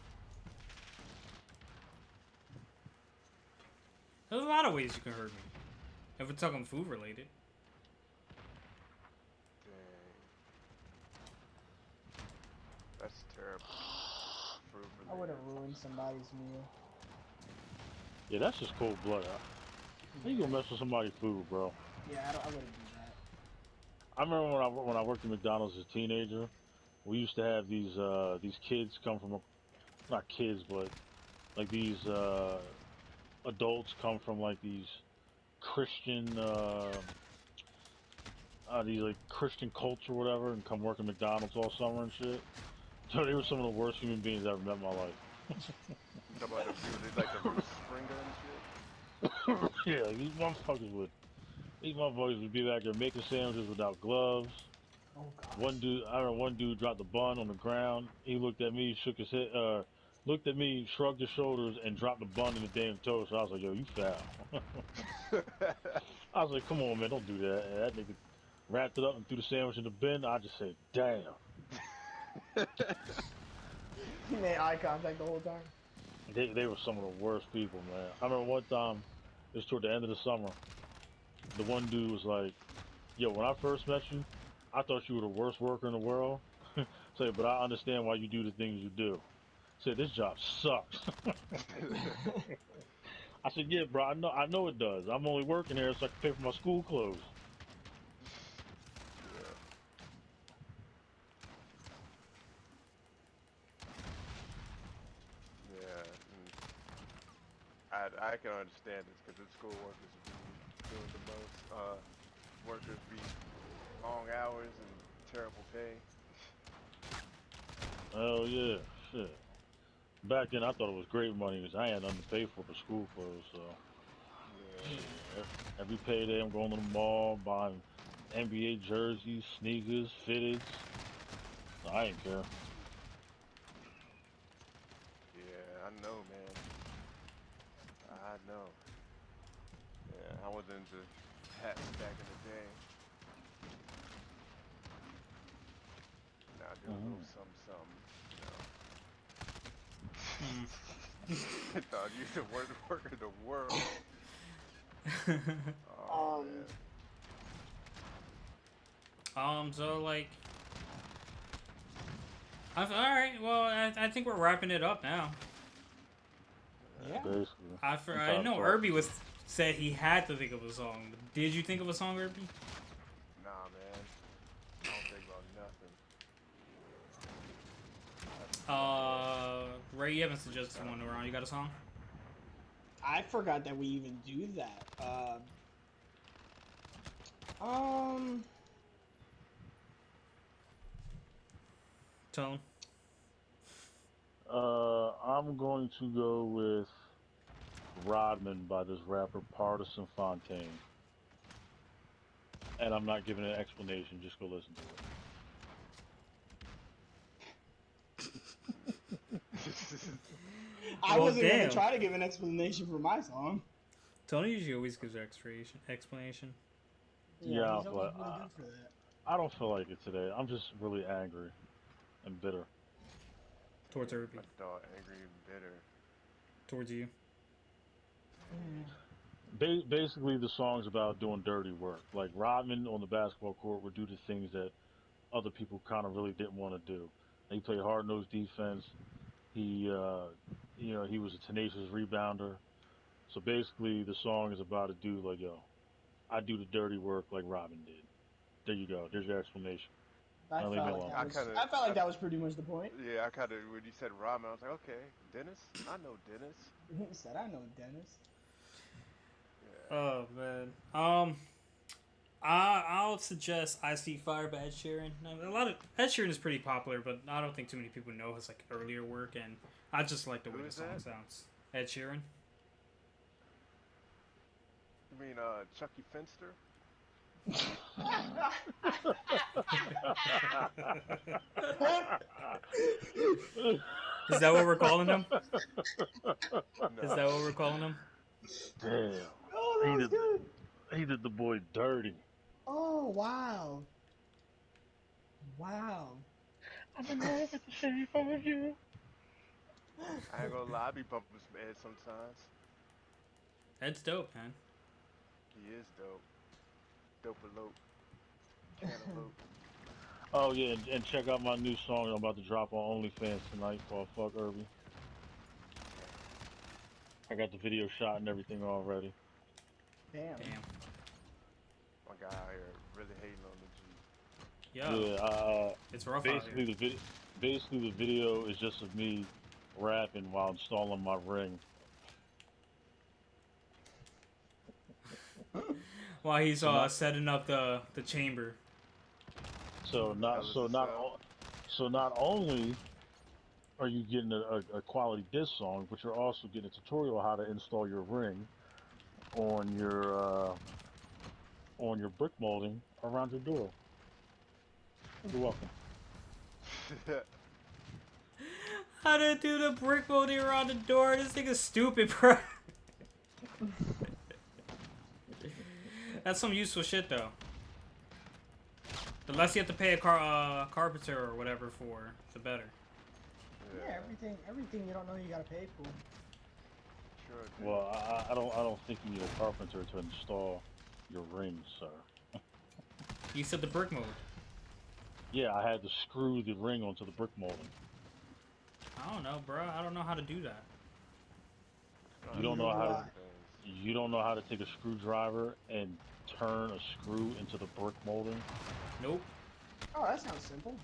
There's a lot of ways you can hurt me. If we're talking food related. Dang. That's terrible. Fruit I would have related. ruined somebody's meal. Yeah, that's just cold blood. How you gonna mess with somebody's food, bro? Yeah, I wouldn't do that. I remember when I worked at McDonald's as a teenager, we used to have these kids come from not kids, but like these adults come from like Christian, these like Christian culture, or whatever, and come work at McDonald's all summer and shit. So they were some of the worst human beings I ever met in my life. You talking about them people that like them Springer and shit? Yeah, like, these motherfuckers would be back there making sandwiches without gloves. Oh One gosh. dude, I remember one dude dropped the bun on the ground. He looked at me, shook his head, looked at me, shrugged his shoulders, and dropped the bun in the damn toast. I was like, yo, you foul. I was like, come on, man, don't do that. And that nigga wrapped it up and threw the sandwich in the bin. I just said, damn. He made eye contact the whole time. They were some of the worst people, man. I remember one time, it was toward the end of the summer, the one dude was like, yo, when I first met you, I thought you were the worst worker in the world. Say, but I understand why you do the things you do. Said, this job sucks. I said, yeah, bro, I know it does. I'm only working here so I can pay for my school clothes. Yeah, yeah. I can understand this because the school workers be doing the most. Workers be long hours and terrible pay. Oh yeah, shit. Back then, I thought it was great money because I had nothing to pay for school clothes. So Yeah, shit, every payday I'm going to the mall buying NBA jerseys, sneakers, fitteds. I ain't care. yeah. I know, man. I know. Yeah, I was into hats back in the day. Now I do a little Mhm. something, something. Hmm. I thought you the worst worker in the world. Oh Um, man. So like, all right. Well, I think we're wrapping it up now. yeah. Basically, I'm I tired of know talking. Irby was said he had to think of a song. But did you think of a song, Irby? Nah, man. I don't think about nothing. Nothing at all. Ray, you haven't suggested one around. You got a song? I forgot that we even do that. Um, Tone. I'm going to go with Rodman by this rapper Partisan Fontaine, and I'm not giving an explanation. Just go listen to it. I Well, wasn't gonna damn. try to give an explanation for my song. Tony usually always gives explanation. Yeah, Yeah, he's always but really good for that. I don't feel like it today. I'm just really angry and bitter. Towards Damn, Irby. my dog angry and bitter. Towards you. Yeah. Basically, the song's about doing dirty work. Like Rodman on the basketball court would do the things that other people kind of really didn't want to do. He played hard nosed defense. He, he was a tenacious rebounder. So basically, the song is about a dude like, yo, I do the dirty work like Rodman did. There you go. There's your explanation. I Now leave felt me like alone. that was. I felt like that was pretty much the point. Yeah, I kind of when you said ramen, I was like, okay, Dennis. I know Dennis. He said, "I know Dennis." Yeah. Oh man. I'll suggest "I See Fire" by Ed Sheeran. A lot of Ed Sheeran is pretty popular, but I don't think too many people know his like earlier work, and I just like the way Who the is song that? sounds. Ed Sheeran. You mean Chucky Finster? Is that what we're calling him? Is that No. what we're calling him? Damn. Oh, that He was did, good. he did the boy dirty. Oh wow, wow. I'm in love with the shape of you. I ain't gonna lie, I be bumping some Ed sometimes. Ed's dope, man. He is dope. Dope elope. Cantaloupe. Oh yeah, and check out my new song I'm about to drop on OnlyFans tonight called "Fuck Irby." I got the video shot and everything already. Damn. Damn. My guy out here really hating on the G. Yo, Yeah, it's rough out here. basically basically the video is just of me rapping while installing my ring. while he's So not setting up the chamber. so not Hell is so a not cell. o- so not only are you getting a quality disc song, but you're also getting a tutorial how to install your ring on your brick molding around your door. You're welcome. How to do the brick molding around the door? This thing is stupid, bro. That's some useful shit though. The less you have to pay a carpenter or whatever for, the better. Yeah, everything you don't know you gotta pay for. Sure do. Well, I don't think you need a carpenter to install your ring, sir. You said the brick mode. Yeah, I had to screw the ring onto the brick molding. I don't know, bro. I don't know how to do that. You don't Neither know do how to I. you don't know how to take a screwdriver and turn a screw into the brick molding. Nope. Oh, that sounds simple.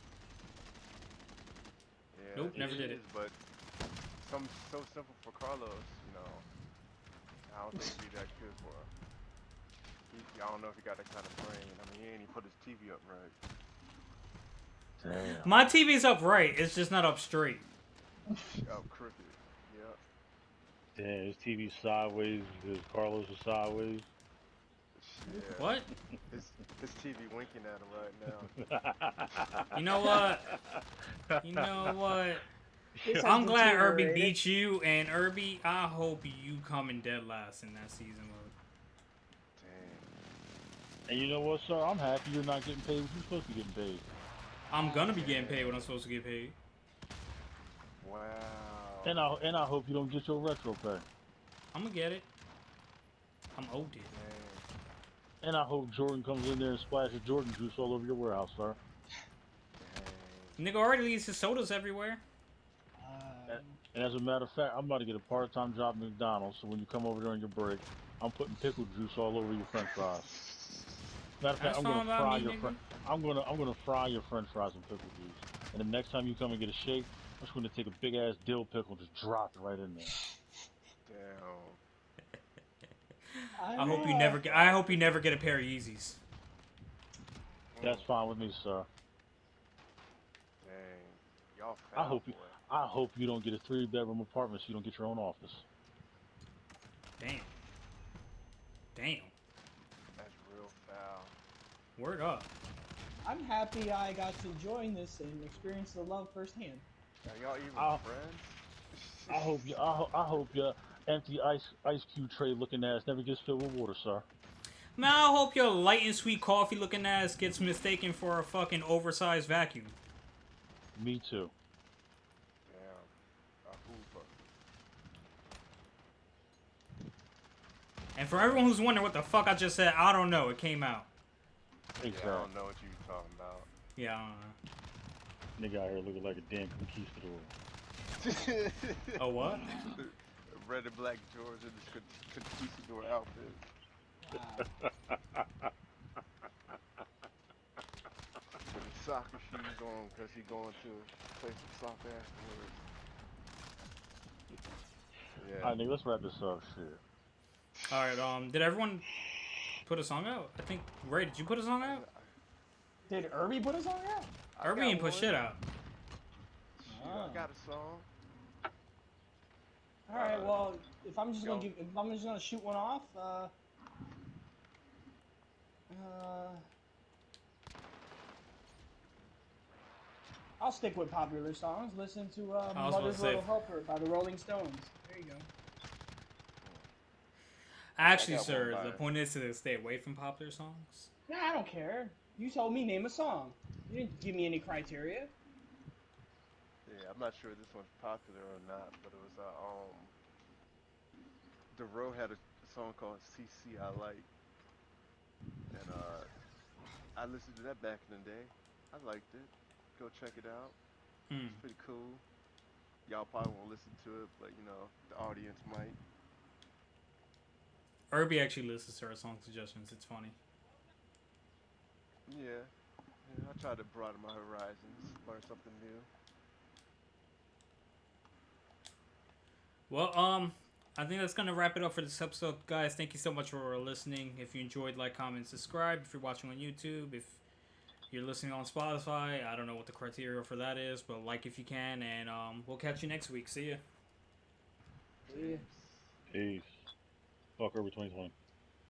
Yeah, Nope, never did it. But so simple for Carlos, you know. I don't think it'd be that good for him. I don't know if he got that kind of brain. I mean, he ain't even put his TV up right. Damn. My TV's up right. It's just not up straight. Oh, crooked. Yep. Damn, his TV's sideways because Carlos is sideways. Yeah. What? His TV winking at him right now. You know what? You know what? This has I'm glad Irby deteriorated. beat you, and Irby, I hope you come in dead last in that season mode. Dang. And you know what, sir? I'm happy you're not getting paid what you're supposed to be getting paid. I'm gonna be getting paid when I'm supposed to get paid. Wow. And I hope you don't get your retro pay. I'm gonna get it. I'm owed it. Dang. And I hope Jordan comes in there and splashes Jordan juice all over your warehouse, sir. Dang. Nigga already leaves his sodas everywhere. And as a matter of fact, I'm about to get a part-time job at McDonald's, so when you come over there on your break, I'm putting pickle juice all over your French fries. Matter of fact, That's fine by me, nigga. I'm gonna fry your French fries in pickle juice. And the next time you come and get a shake, I'm just gonna take a big ass dill pickle and just drop it right in there. Damn. I hope you never get. I hope you never get a pair of Yeezys. That's fine with me, sir. Dang. Y'all I foul, hope you boy. I hope you don't get a 3-bedroom apartment so you don't get your own office. Damn. Damn. That's real foul. Word up. I'm happy I got to join this and experience the love firsthand. Are y'all even I, friends? I hope your empty ice cube tray looking ass never gets filled with water, sir. Man, I hope your light and sweet coffee looking ass gets mistaken for a fucking oversized vacuum. Me too. Damn. A Hoover. And for everyone who's wondering what the fuck I just said, I don't know. It came out. Yeah, Exactly. I don't know what you talking about. Yeah, I don't know. Nigga out here looking like a damn conquistador. Oh, what? Red and black George in this conquistador outfit. With his soccer shoes on because he going to play some soccer afterwards. Yeah. Alright, nigga, let's wrap this up. Shit. All right. Did everyone put a song out? I think. Ray, did you put a song out? Did Irby put a song out? Irby ain't put shit out. Shoot, I got a song. All right. Well, if I'm just Yo. gonna shoot one off, I'll stick with popular songs. Listen to was about "Mother's to say- Little Helper" by the Rolling Stones. There you go. Actually, got sir, one the by- point is to stay away from popular songs. Nah, I don't care. You told me name a song. You didn't give me any criteria. Yeah, I'm not sure this one's popular or not, but it was The Row had a song called CC I Like, and I listened to that back in the day. I liked it. Go check it out. Hmm. It's pretty cool. Y'all probably won't listen to it, but you know the audience might. Irby actually listens to our song suggestions. It's funny. Yeah, I try to broaden my horizons, learn something new. Well, I think that's gonna wrap it up for this episode, guys. Thank you so much for listening. If you enjoyed, like, comment, subscribe. If you're watching on YouTube, if you're listening on Spotify, I don't know what the criteria for that is, but like if you can, and we'll catch you next week. See ya. Yeah. Peace. Peace. Fuck over 2020.